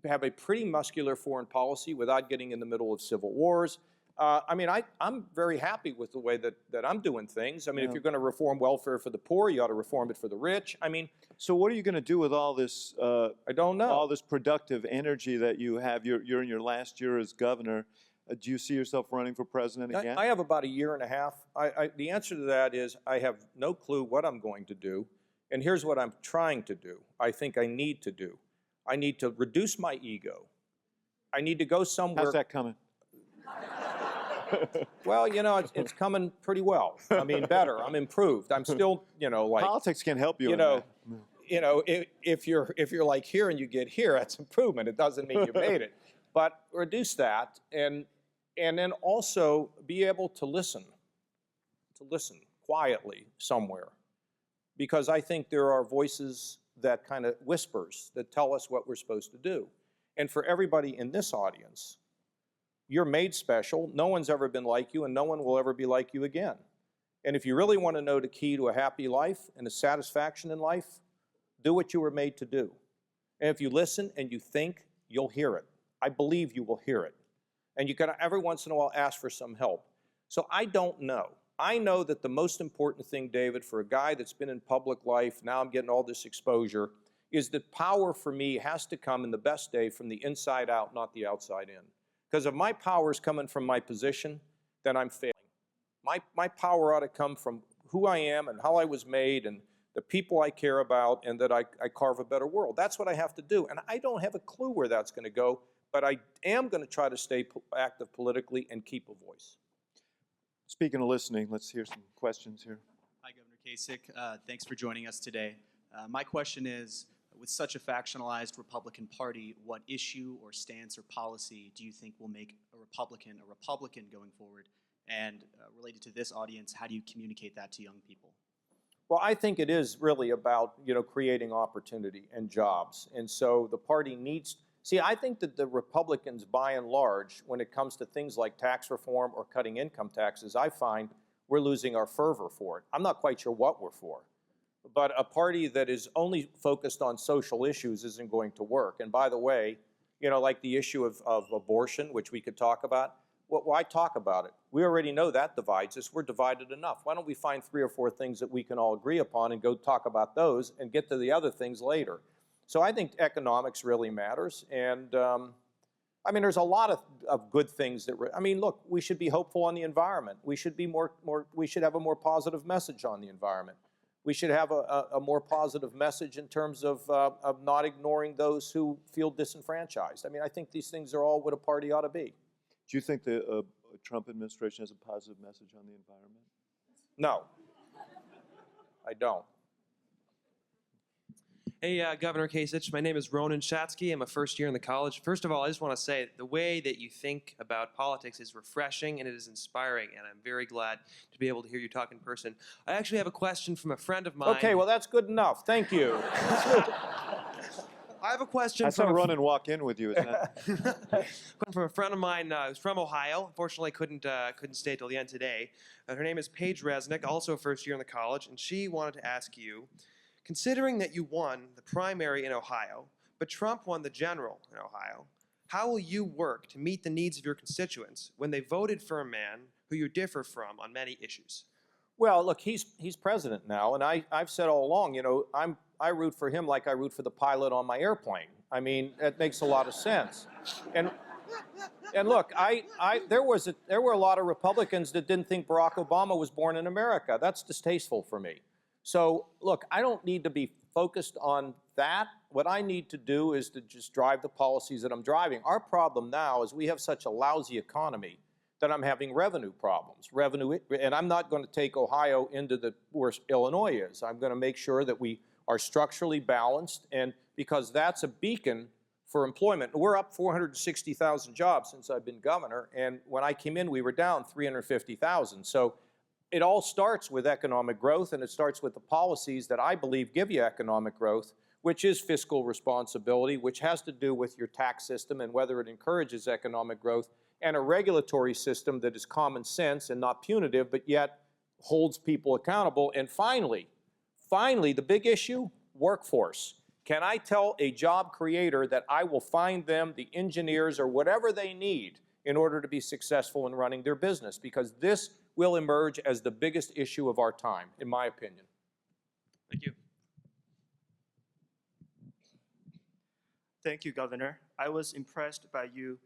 have a pretty muscular foreign policy without getting in the middle of civil wars. I mean, I'm very happy with the way that I'm doing things. I mean, if you're going to reform welfare for the poor, you ought to reform it for the rich. I mean, so what are you going to do with all this? I don't know. All this productive energy that you have. You're in your last year as governor. Do you see yourself running for president again? I have about a year and a half. The answer to that is I have no clue what I'm going to do. And here's what I'm trying to do. I think I need to do. I need to reduce my ego. I need to go somewhere. How's that coming? Well, you know, it's coming pretty well. I mean, better. I'm improved. I'm still, you know, like politics can help you. You know, if you're like here and you get here, that's improvement. It doesn't mean you made it. But reduce that, and then also be able to listen quietly somewhere, because I think there are voices that kind of whispers that tell us what we're supposed to do. And for everybody in this audience, you're made special. No one's ever been like you, and no one will ever be like you again. And if you really want to know the key to a happy life and a satisfaction in life, do what you were made to do. And if you listen and you think, you'll hear it. I believe you will hear it. And you can every once in a while ask for some help. So I don't know. I know that the most important thing, David, for a guy that's been in public life, now I'm getting all this exposure, is that power for me has to come in the best day from the inside out, not the outside in. Because if my power is coming from my position, then I'm failing. My power ought to come from who I am and how I was made and the people I care about, and that I carve a better world. That's what I have to do. And I don't have a clue where that's going to go, but I am going to try to stay active politically and keep a voice. Speaking of listening, let's hear some questions here. Hi, Governor Kasich. Thanks for joining us today. My question is, with such a factionalized Republican Party, what issue or stance or policy do you think will make a Republican going forward? And related to this audience, how do you communicate that to young people? Well, I think it is really about, you know, creating opportunity and jobs. And so the party needs, see, I think that the Republicans, by and large, when it comes to things like tax reform or cutting income taxes, I find we're losing our fervor for it. I'm not quite sure what we're for. But a party that is only focused on social issues isn't going to work. And by the way, you know, like the issue of abortion, which we could talk about, why talk about it? We already know that divides us. We're divided enough. Why don't we find 3 or 4 things that we can all agree upon and go talk about those and get to the other things later? So I think economics really matters. And I mean, there's a lot of good things that, I mean, look, we should be hopeful on the environment. We should be we should have a more positive message on the environment. We should have a more positive message in terms of not ignoring those who feel disenfranchised. I mean, I think these things are all what a party ought to be. Do you think the Trump administration has a positive message on the environment? No, I don't. Hey, Governor Kasich, my name is Ronan Shatsky. I'm a first year in the college. First of all, I just want to say the way that you think about politics is refreshing and it is inspiring, and I'm very glad to be able to hear you talk in person. I actually have a question from a friend of mine. Okay, well, that's good enough. Thank you. I have a question I saw from run and walk in with you. Is that? from a friend of mine who's from Ohio. Unfortunately, couldn't stay till the end today. Her name is Paige Resnick, also a first year in the college, and she wanted to ask you, considering that you won the primary in Ohio, but Trump won the general in Ohio, how will you work to meet the needs of your constituents when they voted for a man who you differ from on many issues? Well, look, he's president now, and I've said all along, you know, I root for him like I root for the pilot on my airplane. I mean, that makes a lot of sense. And look, there were a lot of Republicans that didn't think Barack Obama was born in America. That's distasteful for me. So, look, I don't need to be focused on that. What I need to do is to just drive the policies that I'm driving. Our problem now is we have such a lousy economy that I'm having revenue problems. And I'm not going to take Ohio into the worst Illinois is. I'm going to make sure that we are structurally balanced, and because that's a beacon for employment. We're up 460,000 jobs since I've been governor, and when I came in, we were down 350,000. So it all starts with economic growth, and it starts with the policies that I believe give you economic growth, which is fiscal responsibility, which has to do with your tax system and whether it encourages economic growth, and a regulatory system that is common sense and not punitive, but yet holds people accountable. And finally, the big issue, workforce. Can I tell a job creator that I will find them the engineers or whatever they need in order to be successful in running their business? Because this will emerge as the biggest issue of our time, in my opinion. Thank you. Thank you, Governor. I was impressed by you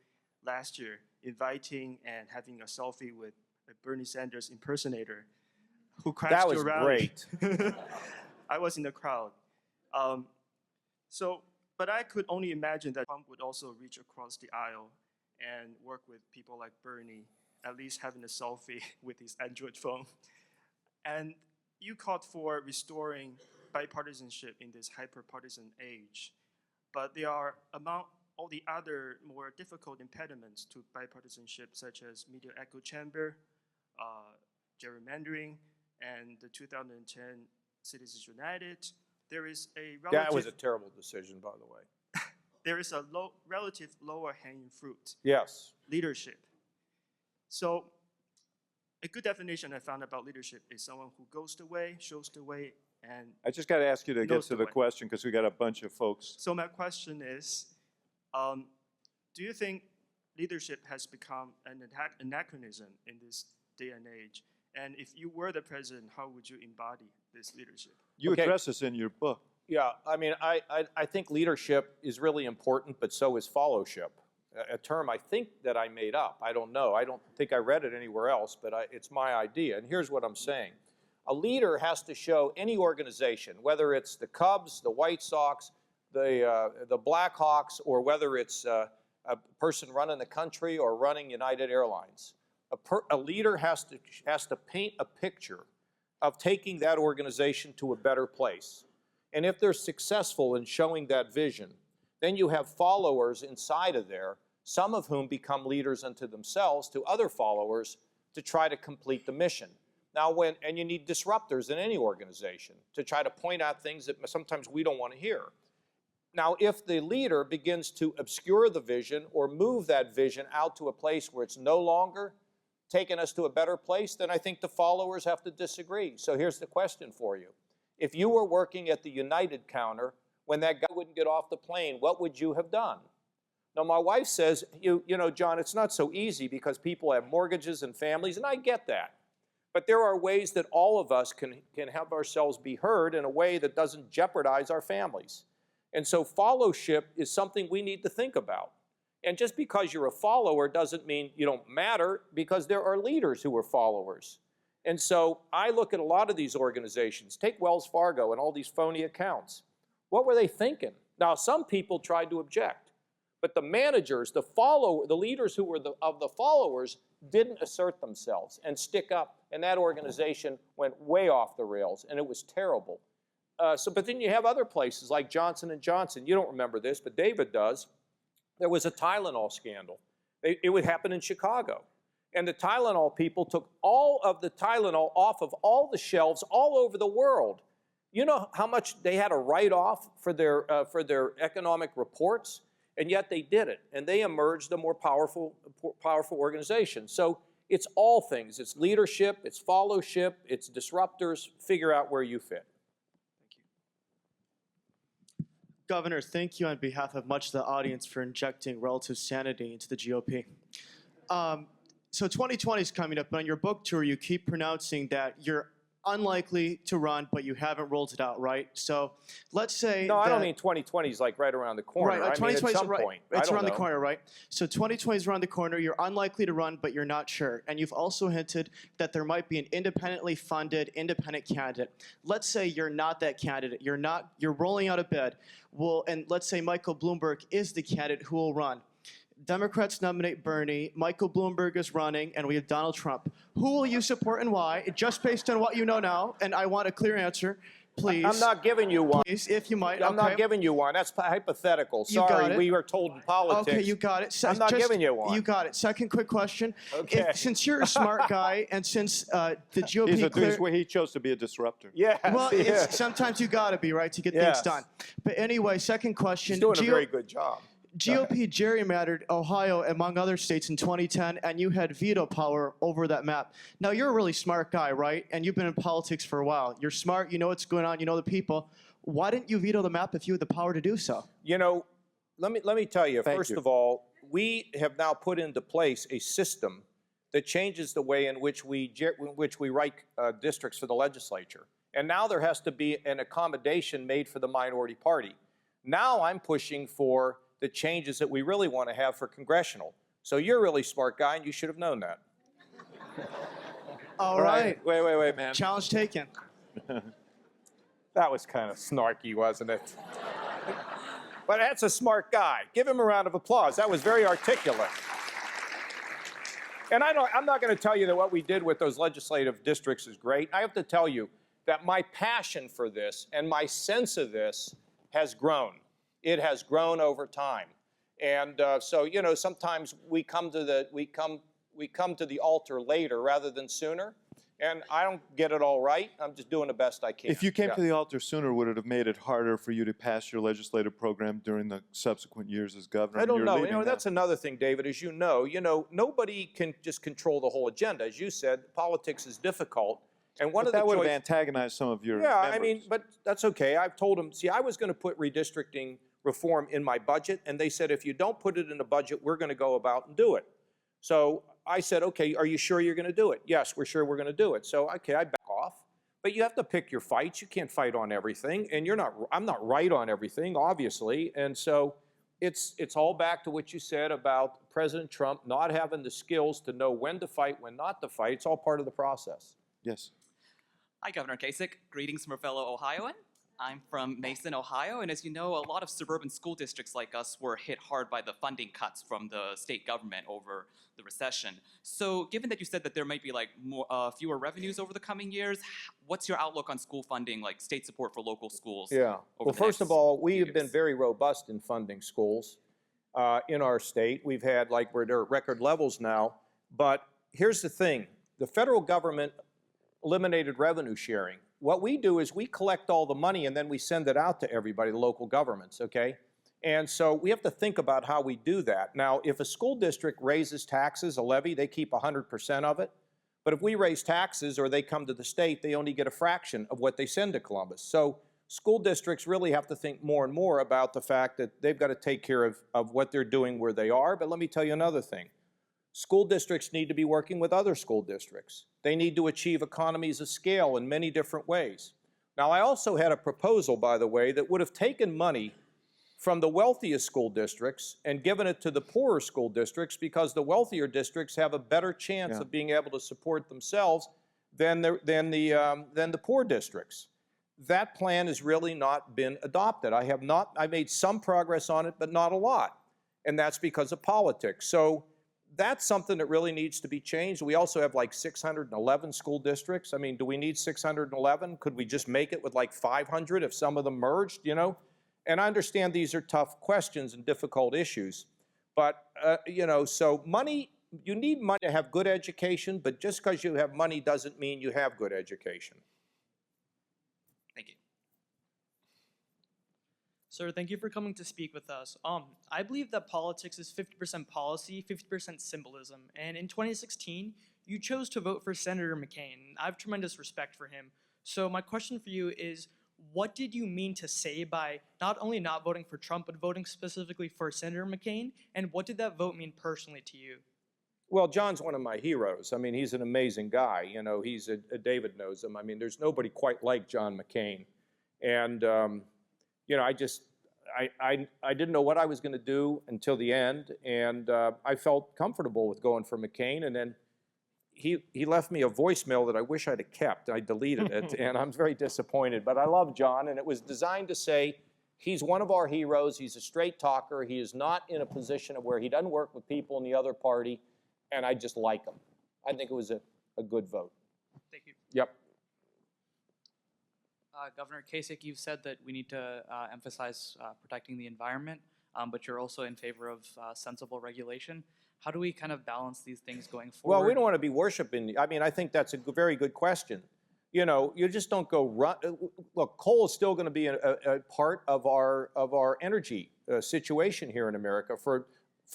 last year inviting and having a selfie with a Bernie Sanders impersonator who crashed That was your rally. great. I was in the crowd. But I could only imagine that Trump would also reach across the aisle and work with people like Bernie, at least having a selfie with his Android phone. And you called for restoring bipartisanship in this hyper-partisan age. But there are, among all the other more difficult impediments to bipartisanship, such as media echo chamber, gerrymandering, and the 2010 Citizens United, there is a relative... That was a terrible decision, by the way. There is a relative lower hanging fruit. Yes. Leadership. So a good definition I found about leadership is someone who goes the way, shows the way, and I just got to ask you to get knows to the the way. question because we got a bunch of folks. So my question is, do you think leadership has become an anachronism in this day and age? And if you were the president, how would you embody this leadership? You Okay. address this in your book. Yeah, I mean, I think leadership is really important, but so is followship. A term I think that I made up. I don't know. I don't think I read it anywhere else, but it's my idea. And here's what I'm saying. A leader has to show any organization, whether it's the Cubs, the White Sox, the Blackhawks, or whether it's a person running the country or running United Airlines. A leader has to paint a picture of taking that organization to a better place. And if they're successful in showing that vision, then you have followers inside of there, some of whom become leaders unto themselves to other followers to try to complete the mission. Now, and you need disruptors in any organization to try to point out things that sometimes we don't want to hear. Now, if the leader begins to obscure the vision or move that vision out to a place where it's no longer taking us to a better place, then I think the followers have to disagree. So here's the question for you. If you were working at the United counter when that guy wouldn't get off the plane, what would you have done? Now, my wife says, you know, John, it's not so easy because people have mortgages and families, and I get that. But there are ways that all of us can have ourselves be heard in a way that doesn't jeopardize our families. And so followship is something we need to think about. And just because you're a follower doesn't mean you don't matter, because there are leaders who are followers. And so I look at a lot of these organizations. Take Wells Fargo and all these phony accounts. What were they thinking? Now, some people tried to object, but the managers, the leaders who were of the followers didn't assert themselves and stick up, and that organization went way off the rails, and it was terrible. But then you have other places like Johnson & Johnson. You don't remember this, but David does. There was a Tylenol scandal. It would happen in Chicago. And the Tylenol people took all of the Tylenol off of all the shelves all over the world. You know how much they had to write off for their economic reports? And yet they did it, and they emerged a more powerful organization. So it's all things. It's leadership, it's followship, it's disruptors. Figure out where you fit. Governor, thank you on behalf of much of the audience for injecting relative sanity into the GOP. So 2020 is coming up, but on your book tour, you keep pronouncing that you're unlikely to run, but you haven't ruled it out, right? So let's say No, I don't mean 2020 is like right around the corner. Right, I mean, at some right, point. it's around the corner, right? So 2020 is around the corner. You're unlikely to run, but you're not sure. And you've also hinted that there might be an independently funded, independent candidate. Let's say you're not that candidate. You're rolling out of bed. Well, and let's say Michael Bloomberg is the candidate who will run. Democrats nominate Bernie, Michael Bloomberg is running, and we have Donald Trump. Who will you support and why? Just based on what you know now, and I want a clear answer, please. I'm not giving you one. Please, if you might. I'm not giving you one. That's hypothetical. You got Sorry, it. we were told in politics. Okay, you got it. I'm not giving you one. You got it. Second quick question. Okay. Since you're a smart guy, and since the GOP He chose to be a disruptor. Yes, well, yes. sometimes you got to be, right, to get Yes. things done. But anyway, second question. He's doing a very good job. GOP gerrymandered Ohio, among other states, in 2010, and you had veto power over that map. Now, you're a really smart guy, right? And you've been in politics for a while. You're smart, you know what's going on, you know the people. Why didn't you veto the map if you had the power to do so? You know, let me tell you, Thank first you. of all, we have now put into place a system that changes the way in which we write districts for the legislature. And now there has to be an accommodation made for the minority party. Now I'm pushing for the changes that we really want to have for congressional. So you're a really smart guy, and you should have known that. All right. Wait, man. Challenge taken. That was kind of snarky, wasn't it? But that's a smart guy. Give him a round of applause. That was very articulate. And I'm not going to tell you that what we did with those legislative districts is great. I have to tell you that my passion for this and my sense of this has grown. It has grown over time. And so, you know, sometimes we come to the altar later rather than sooner. And I don't get it all right. I'm just doing the best I can. If you came to the altar sooner, would it have made it harder for you to pass your legislative program during the subsequent years as governor? I don't You're know. You leaving know, now. that's another thing, David. As you know, nobody can just control the whole agenda. As you said, politics is difficult. And one But of the that would have choices. antagonized some of your Yeah, members. I mean, but that's okay. I've told them, see, I was going to put redistricting reform in my budget, and they said, if you don't put it in the budget, we're going to go about and do it. So I said, okay, are you sure you're going to do it? Yes, we're sure we're going to do it. So, okay, I back off. But you have to pick your fights. You can't fight on everything, and I'm not right on everything, obviously. And so it's all back to what you said about President Trump not having the skills to know when to fight, when not to fight. It's all part of the process. Yes. Hi, Governor Kasich. Greetings from a fellow Ohioan. I'm from Mason, Ohio, and as you know, a lot of suburban school districts like us were hit hard by the funding cuts from the state government over the recession. So given that you said that there might be like fewer revenues over the coming years, what's your outlook on school funding, like state support for local schools? Yeah. Well, first of all, we have been very robust in funding schools in our state. We've had, like, we're at record levels now. But here's the thing. The federal government eliminated revenue sharing. What we do is we collect all the money and then we send it out to everybody, the local governments, okay? And so we have to think about how we do that. Now, if a school district raises taxes, a levy, they keep 100% of it. But if we raise taxes or they come to the state, they only get a fraction of what they send to Columbus. So school districts really have to think more and more about the fact that they've got to take care of what they're doing where they are. But let me tell you another thing. School districts need to be working with other school districts. They need to achieve economies of scale in many different ways. Now, I also had a proposal, by the way, that would have taken money from the wealthiest school districts and given it to the poorer school districts because the wealthier districts have a better chance of being able to support themselves than the poor districts. That plan has really not been adopted. I made some progress on it, but not a lot. And that's because of politics. So that's something that really needs to be changed. We also have like 611 school districts. I mean, do we need 611? Could we just make it with like 500 if some of them merged, you know? And I understand these are tough questions and difficult issues. But, you know, so money, you need money to have good education, but just because you have money doesn't mean you have good education. Thank you. Sir, thank you for coming to speak with us. I believe that politics is 50% policy, 50% symbolism. And in 2016, you chose to vote for Senator McCain. I have tremendous respect for him. So my question for you is, what did you mean to say by not only not voting for Trump, but voting specifically for Senator McCain? And what did that vote mean personally to you? Well, John's one of my heroes. I mean, he's an amazing guy. You know, David knows him. I mean, there's nobody quite like John McCain. And, you know, I didn't know what I was going to do until the end. And I felt comfortable with going for McCain. And then he left me a voicemail that I wish I'd have kept. I deleted it, and I'm very disappointed. But I love John, and it was designed to say he's one of our heroes. He's a straight talker. He is not in a position of where he doesn't work with people in the other party, and I just like him. I think it was a good vote. Thank you. Yep. Governor Kasich, you've said that we need to emphasize protecting the environment, but you're also in favor of sensible regulation. How do we kind of balance these things going forward? Well, we don't want to be worshiping. I mean, I think that's a very good question. You know, you just don't go run. Look, coal is still going to be a part of our energy situation here in America for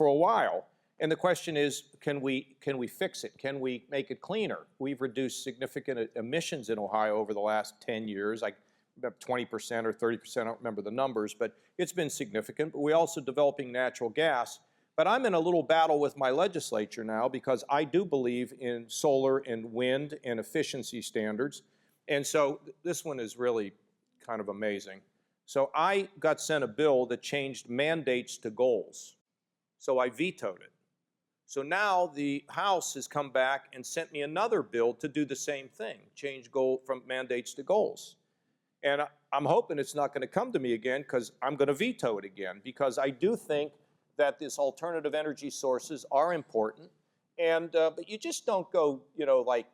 a while. And the question is, can we fix it? Can we make it cleaner? We've reduced significant emissions in Ohio over the last 10 years, like about 20% or 30%, I don't remember the numbers, but it's been significant. But we're also developing natural gas. But I'm in a little battle with my legislature now because I do believe in solar and wind and efficiency standards. And so this one is really kind of amazing. So I got sent a bill that changed mandates to goals. So I vetoed it. So now the House has come back and sent me another bill to do the same thing, change goal from mandates to goals. And I'm hoping it's not going to come to me again because I'm going to veto it again because I do think that these alternative energy sources are important, and but you just don't go, you know, like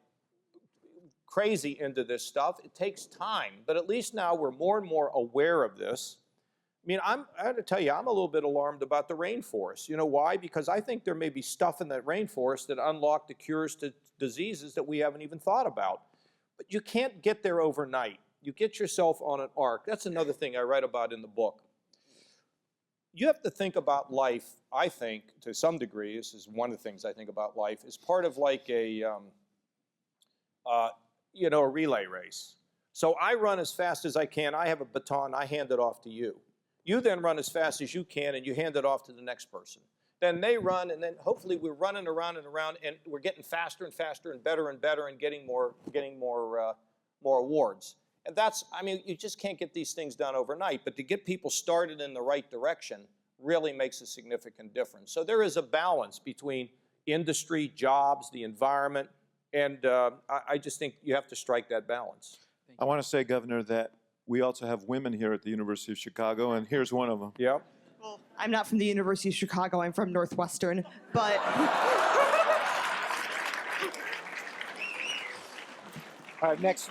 crazy into this stuff. It takes time, but at least now we're more and more aware of this. I mean, I have to tell you, I'm a little bit alarmed about the rainforest. You know why? Because I think there may be stuff in that rainforest that unlock the cures to diseases that we haven't even thought about. But you can't get there overnight. You get yourself on an arc. That's another thing I write about in the book. You have to think about life, I think, to some degree, this is one of the things I think about life, is part of like a relay race. So I run as fast as I can. I have a baton. I hand it off to you. You then run as fast as you can, and you hand it off to the next person. Then they run, and then hopefully we're running around and around, and we're getting faster and faster and better and getting more awards. And that's, I mean, you just can't get these things done overnight, but to get people started in the right direction really makes a significant difference. So there is a balance between industry, jobs, the environment, and I just think you have to strike that balance. I want to say, Governor, that we also have women here at the University of Chicago, and here's one of them. Yeah. Well, I'm not from the University of Chicago, I'm from Northwestern, but... All right, next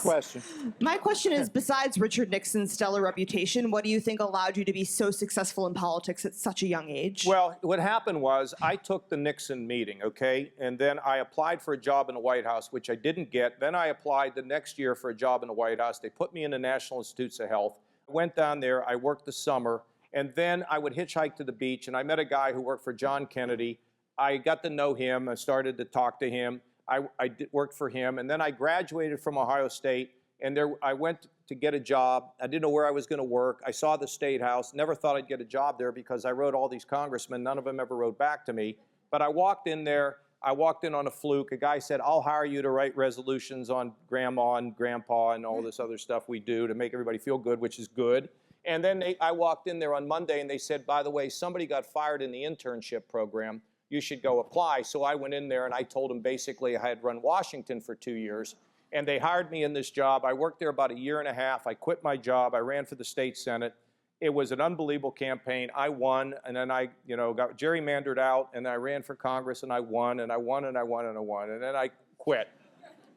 question. My question is, besides Richard Nixon's stellar reputation, what do you think allowed you to be so successful in politics at such a young age? Well, what happened was I took the Nixon meeting, okay, and then I applied for a job in the White House, which I didn't get. Then I applied the next year for a job in the White House. They put me in the National Institutes of Health. I went down there. I worked the summer, and then I would hitchhike to the beach, and I met a guy who worked for John Kennedy. I got to know him. I started to talk to him. I worked for him, and then I graduated from Ohio State, and I went to get a job. I didn't know where I was going to work. I saw the State House. Never thought I'd get a job there because I wrote all these congressmen. None of them ever wrote back to me. But I walked in there. I walked in on a fluke. A guy said, I'll hire you to write resolutions on grandma and grandpa and all this other stuff we do to make everybody feel good, which is good. And then I walked in there on Monday and they said, by the way, somebody got fired in the internship program. You should go apply. So I went in there and I told them basically I had run Washington for 2 years. And they hired me in this job. I worked there about 1.5 years. I quit my job. I ran for the state Senate. It was an unbelievable campaign. I won, and then I, got gerrymandered out, and I ran for Congress, and I won, and I won, and I won, and I won, and then I quit.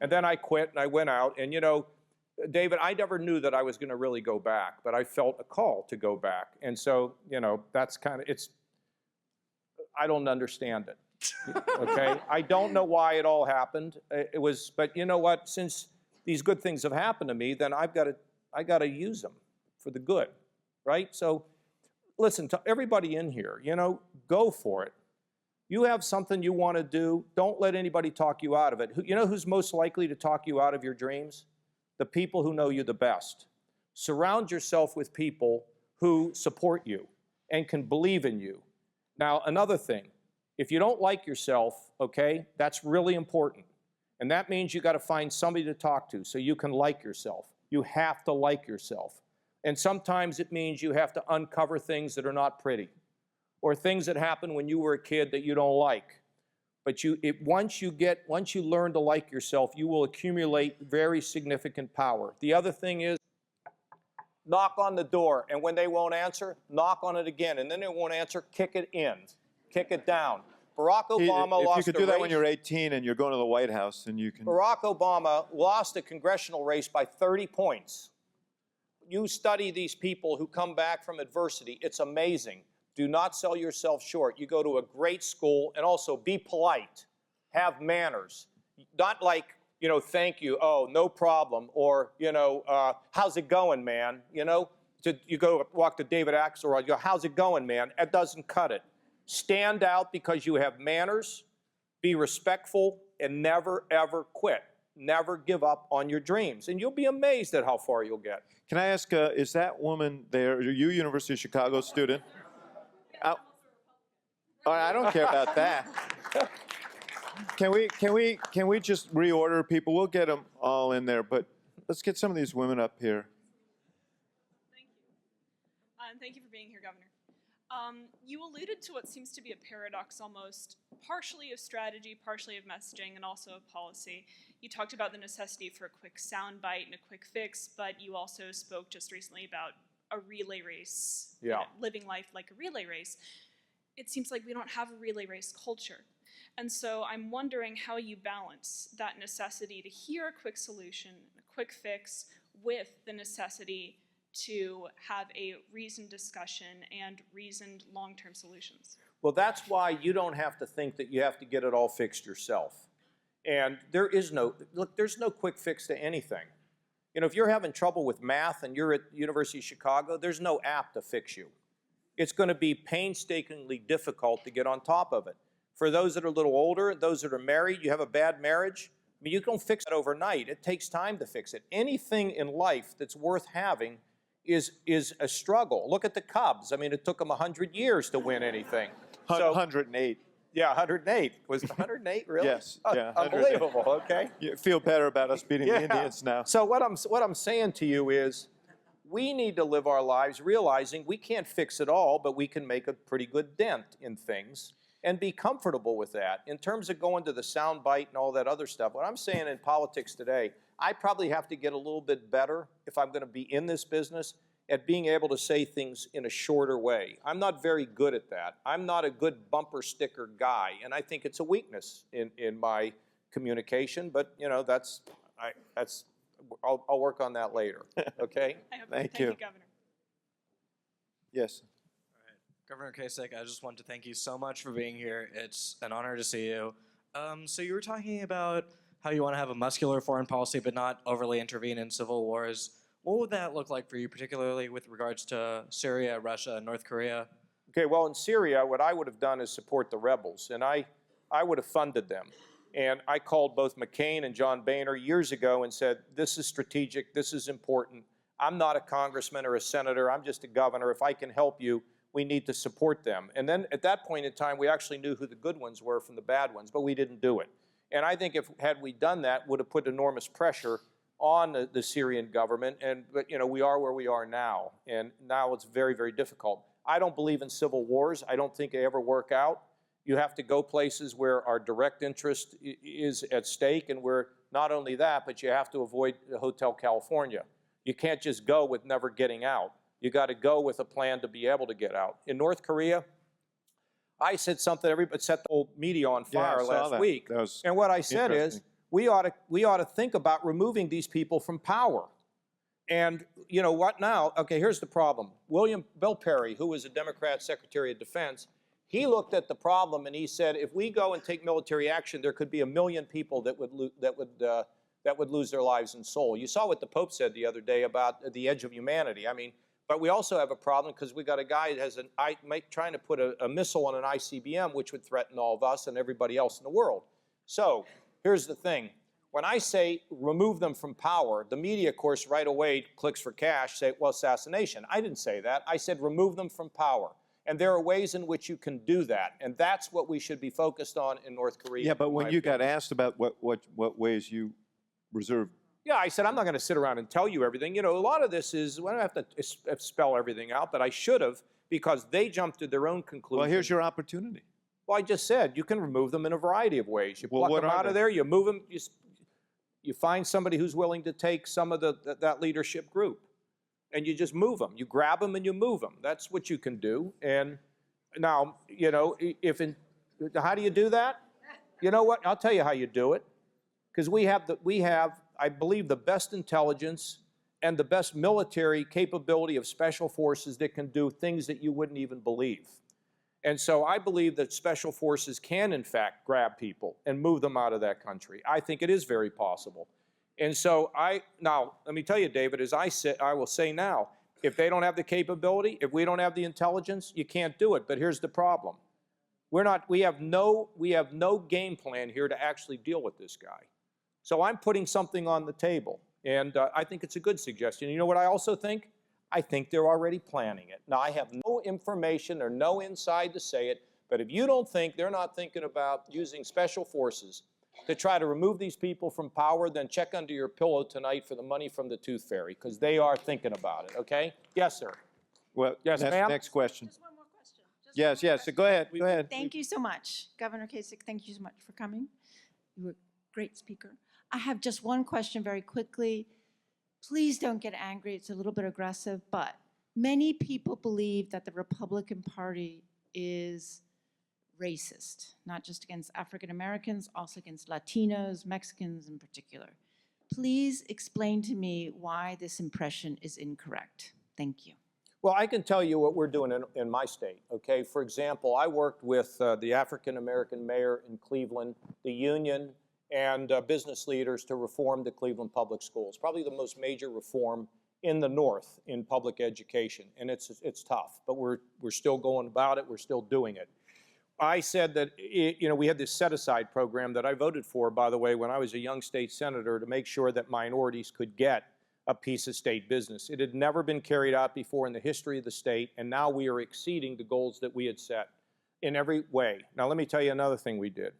And then I quit, and I went out, and David, I never knew that I was going to really go back, but I felt a call to go back. And so, that's kind of, I don't understand it, okay? I don't know why it all happened. But you know what? Since these good things have happened to me, then I got to use them for the good, right? So listen, to everybody in here, go for it. You have something you want to do, don't let anybody talk you out of it. You know who's most likely to talk you out of your dreams? The people who know you the best. Surround yourself with people who support you and can believe in you. Now, another thing, if you don't like yourself, okay, that's really important. And that means you got to find somebody to talk to so you can like yourself. You have to like yourself. And sometimes it means you have to uncover things that are not pretty or things that happened when you were a kid that you don't like. But once you learn to like yourself, you will accumulate very significant power. The other thing is, knock on the door, and when they won't answer, knock on it again, and then they won't answer, kick it in, kick it down. Barack Obama lost If you could do that when race. you're 18 and you're going to the White House, and you can. Barack Obama lost a congressional race by 30 points. You study these people who come back from adversity. It's amazing. Do not sell yourself short. You go to a great school, and also be polite. Have manners. Not like, thank you, oh, no problem, or, how's it going, man? You go walk to David Axelrod, you go, how's it going, man? That doesn't cut it. Stand out because you have manners, be respectful, and never, ever quit. Never give up on your dreams, and you'll be amazed at how far you'll get. Can I ask, is that woman there, are you a University of Chicago student? I don't care about that. Can we just reorder people? We'll get them all in there, but let's get some of these women up here. Thank you. And thank you for being here, Governor. You alluded to what seems to be a paradox almost, partially of strategy, partially of messaging, and also of policy. You talked about the necessity for a quick soundbite and a quick fix, but you also spoke just recently about a relay race, living life like a relay race. It seems like we don't have a relay race culture. And so I'm wondering how you balance that necessity to hear a quick solution, a quick fix, with the necessity to have a reasoned discussion and reasoned long-term solutions. Well, that's why you don't have to think that you have to get it all fixed yourself. And there's no quick fix to anything. If you're having trouble with math and you're at the University of Chicago, there's no app to fix you. It's going to be painstakingly difficult to get on top of it. For those that are a little older, those that are married, you have a bad marriage, you don't fix it overnight. It takes time to fix it. Anything in life that's worth having is a struggle. Look at the Cubs. It took them 100 years to win anything. 108. Yeah, 108. Was it 108, really? Yes. Yeah, Unbelievable, okay? You feel better about us beating the Indians now. So what I'm saying to you is, we need to live our lives realizing we can't fix it all, but we can make a pretty good dent in things and be comfortable with that. In terms of going to the soundbite and all that other stuff, what I'm saying in politics today, I probably have to get a little bit better if I'm going to be in this business at being able to say things in a shorter way. I'm not very good at that. I'm not a good bumper sticker guy, and I think it's a weakness in my communication, but I'll work on that later, okay? Thank you. Governor. Yes. Governor Kasich, I just want to thank you so much for being here. It's an honor to see you. So you were talking about how you want to have a muscular foreign policy but not overly intervene in civil wars. What would that look like for you, particularly with regards to Syria, Russia, and North Korea? Okay, well, in Syria, what I would have done is support the rebels, and I would have funded them. And I called both McCain and John Boehner years ago and said, this is strategic, this is important. I'm not a congressman or a senator, I'm just a governor. If I can help you, we need to support them. And then at that point in time, we actually knew who the good ones were from the bad ones, but we didn't do it. And I think had we done that, would have put enormous pressure on the Syrian government, but we are where we are now, and now it's very, very difficult. I don't believe in civil wars. I don't think they ever work out. You have to go places where our direct interest is at stake, and where not only that, but you have to avoid Hotel California. You can't just go with never getting out. You got to go with a plan to be able to get out. In North Korea, I said something, everybody set the whole media on fire last week. And what I said is, we ought to think about removing these people from power. And you know what now? Okay, here's the problem. Bill Perry, who was a Democrat Secretary of Defense, he looked at the problem and he said, if we go and take military action, there could be 1 million people that would lose their lives and soul. You saw what the Pope said the other day about the edge of humanity. I mean, but we also have a problem because we got a guy that has trying to put a missile on an ICBM, which would threaten all of us and everybody else in the world. So here's the thing. When I say remove them from power, the media, of course, right away clicks for cash, say, well, assassination. I didn't say that. I said remove them from power. And there are ways in which you can do that. And that's what we should be focused on in North Korea. Yeah, but when you got asked about what ways you reserve. Yeah, I said, I'm not going to sit around and tell you everything. You know, a lot of this is, well, I don't have to spell everything out, but I should have, because they jumped to their own conclusion. Well, here's your opportunity. Well, I just said, you can remove them in a variety of ways. You pluck them out of there, you move them, you find somebody who's willing to take some of that leadership group, and you just move them. You grab them and you move them. That's what you can do. And now, you know, how do you do that? You know what? I'll tell you how you do it. Because we have, I believe, the best intelligence and the best military capability of special forces that can do things that you wouldn't even believe. And so I believe that special forces can, in fact, grab people and move them out of that country. I think it is very possible. And so now, let me tell you, David, as I will say now, if they don't have the capability, if we don't have the intelligence, you can't do it. But here's the problem. We have no game plan here to actually deal with this guy. So I'm putting something on the table, and I think it's a good suggestion. You know what I also think? I think they're already planning it. Now, I have no information or no inside to say it, but if you don't think they're not thinking about using special forces to try to remove these people from power, then check under your pillow tonight for the money from the Tooth Fairy, because they are thinking about it, okay? Yes, sir. Well, yes, ma'am? Next question. Just one more question. Yes, go ahead, go ahead. Thank you so much. Governor Kasich, thank you so much for coming. You were a great speaker. I have just one question very quickly. Please don't get angry. It's a little bit aggressive, but many people believe that the Republican Party is racist, not just against African Americans, also against Latinos, Mexicans in particular. Please explain to me why this impression is incorrect. Thank you. Well, I can tell you what we're doing in my state, okay? For example, I worked with the African American mayor in Cleveland, the union, and business leaders to reform the Cleveland public schools. Probably the most major reform in the North in public education, and it's tough, but we're still going about it, we're still doing it. I said that, you know, we had this set-aside program that I voted for, by the way, when I was a young state senator, to make sure that minorities could get a piece of state business. It had never been carried out before in the history of the state, and now we are exceeding the goals that we had set in every way. Now, let me tell you another thing we did.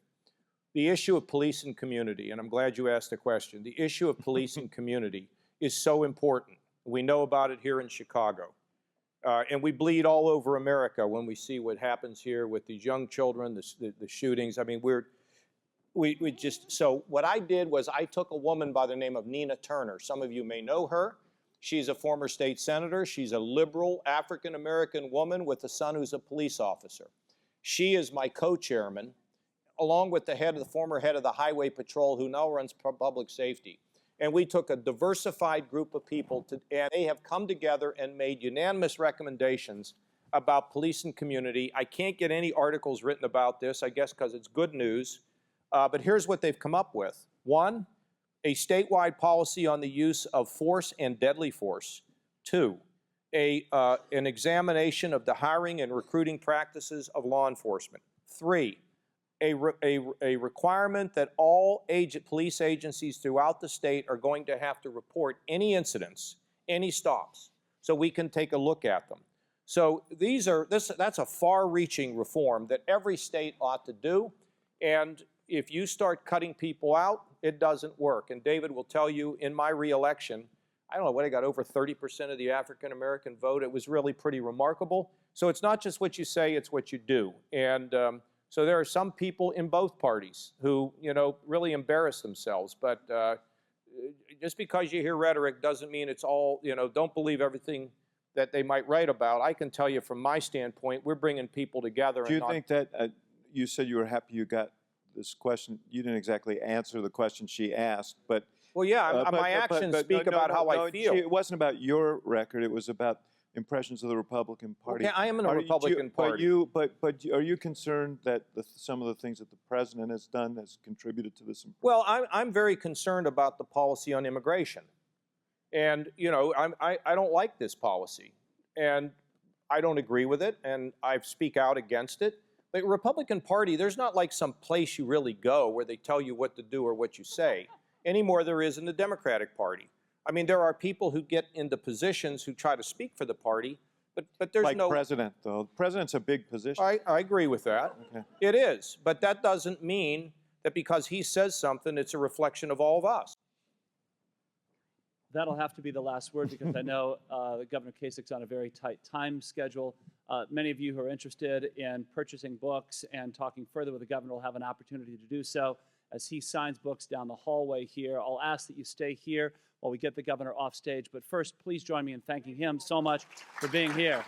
The issue of police and community, and I'm glad you asked the question, the issue of police and community is so important. We know about it here in Chicago. And we bleed all over America when we see what happens here with these young children, the shootings. I mean, so what I did was I took a woman by the name of Nina Turner. Some of you may know her. She's a former state senator. She's a liberal African-American woman with a son who's a police officer. She is my co-chairman, along with the former head of the Highway Patrol, who now runs public safety. And we took a diversified group of people, and they have come together and made unanimous recommendations about police and community. I can't get any articles written about this, I guess because it's good news. But here's what they've come up with. 1, a statewide policy on the use of force and deadly force. 2, an examination of the hiring and recruiting practices of law enforcement. 3, a requirement that all police agencies throughout the state are going to have to report any incidents, any stops, so we can take a look at them. So that's a far-reaching reform that every state ought to do. And if you start cutting people out, it doesn't work. And David will tell you, in my reelection, I don't know what, I got over 30% of the African-American vote. It was really pretty remarkable. So it's not just what you say, it's what you do. And so there are some people in both parties who, really embarrass themselves. But just because you hear rhetoric doesn't mean it's all, don't believe everything that they might write about. I can tell you from my standpoint, we're bringing people together. Do you think that, you said you were happy you got this question. You didn't exactly answer the question she asked, but. Well, yeah, my actions speak about how I feel. It wasn't about your record, it was about impressions of the Republican Party. Okay, I am in the Republican Party. But are you concerned that some of the things that the president has done has contributed to this? Well, I'm very concerned about the policy on immigration. And, I don't like this policy. And I don't agree with it, and I speak out against it. The Republican Party, there's not like some place you really go where they tell you what to do or what you say, any more there is in the Democratic Party. I mean, there are people who get into positions who try to speak for the party, but there's like no... president, though. President's a big position. I agree with that. Okay. It is, but that doesn't mean that because he says something, it's a reflection of all of us. That'll have to be the last word because I know Governor Kasich's on a very tight time schedule. Many of you who are interested in purchasing books and talking further with the governor will have an opportunity to do so as he signs books down the hallway here. I'll ask that you stay here while we get the governor off stage. But first, please join me in thanking him so much for being here.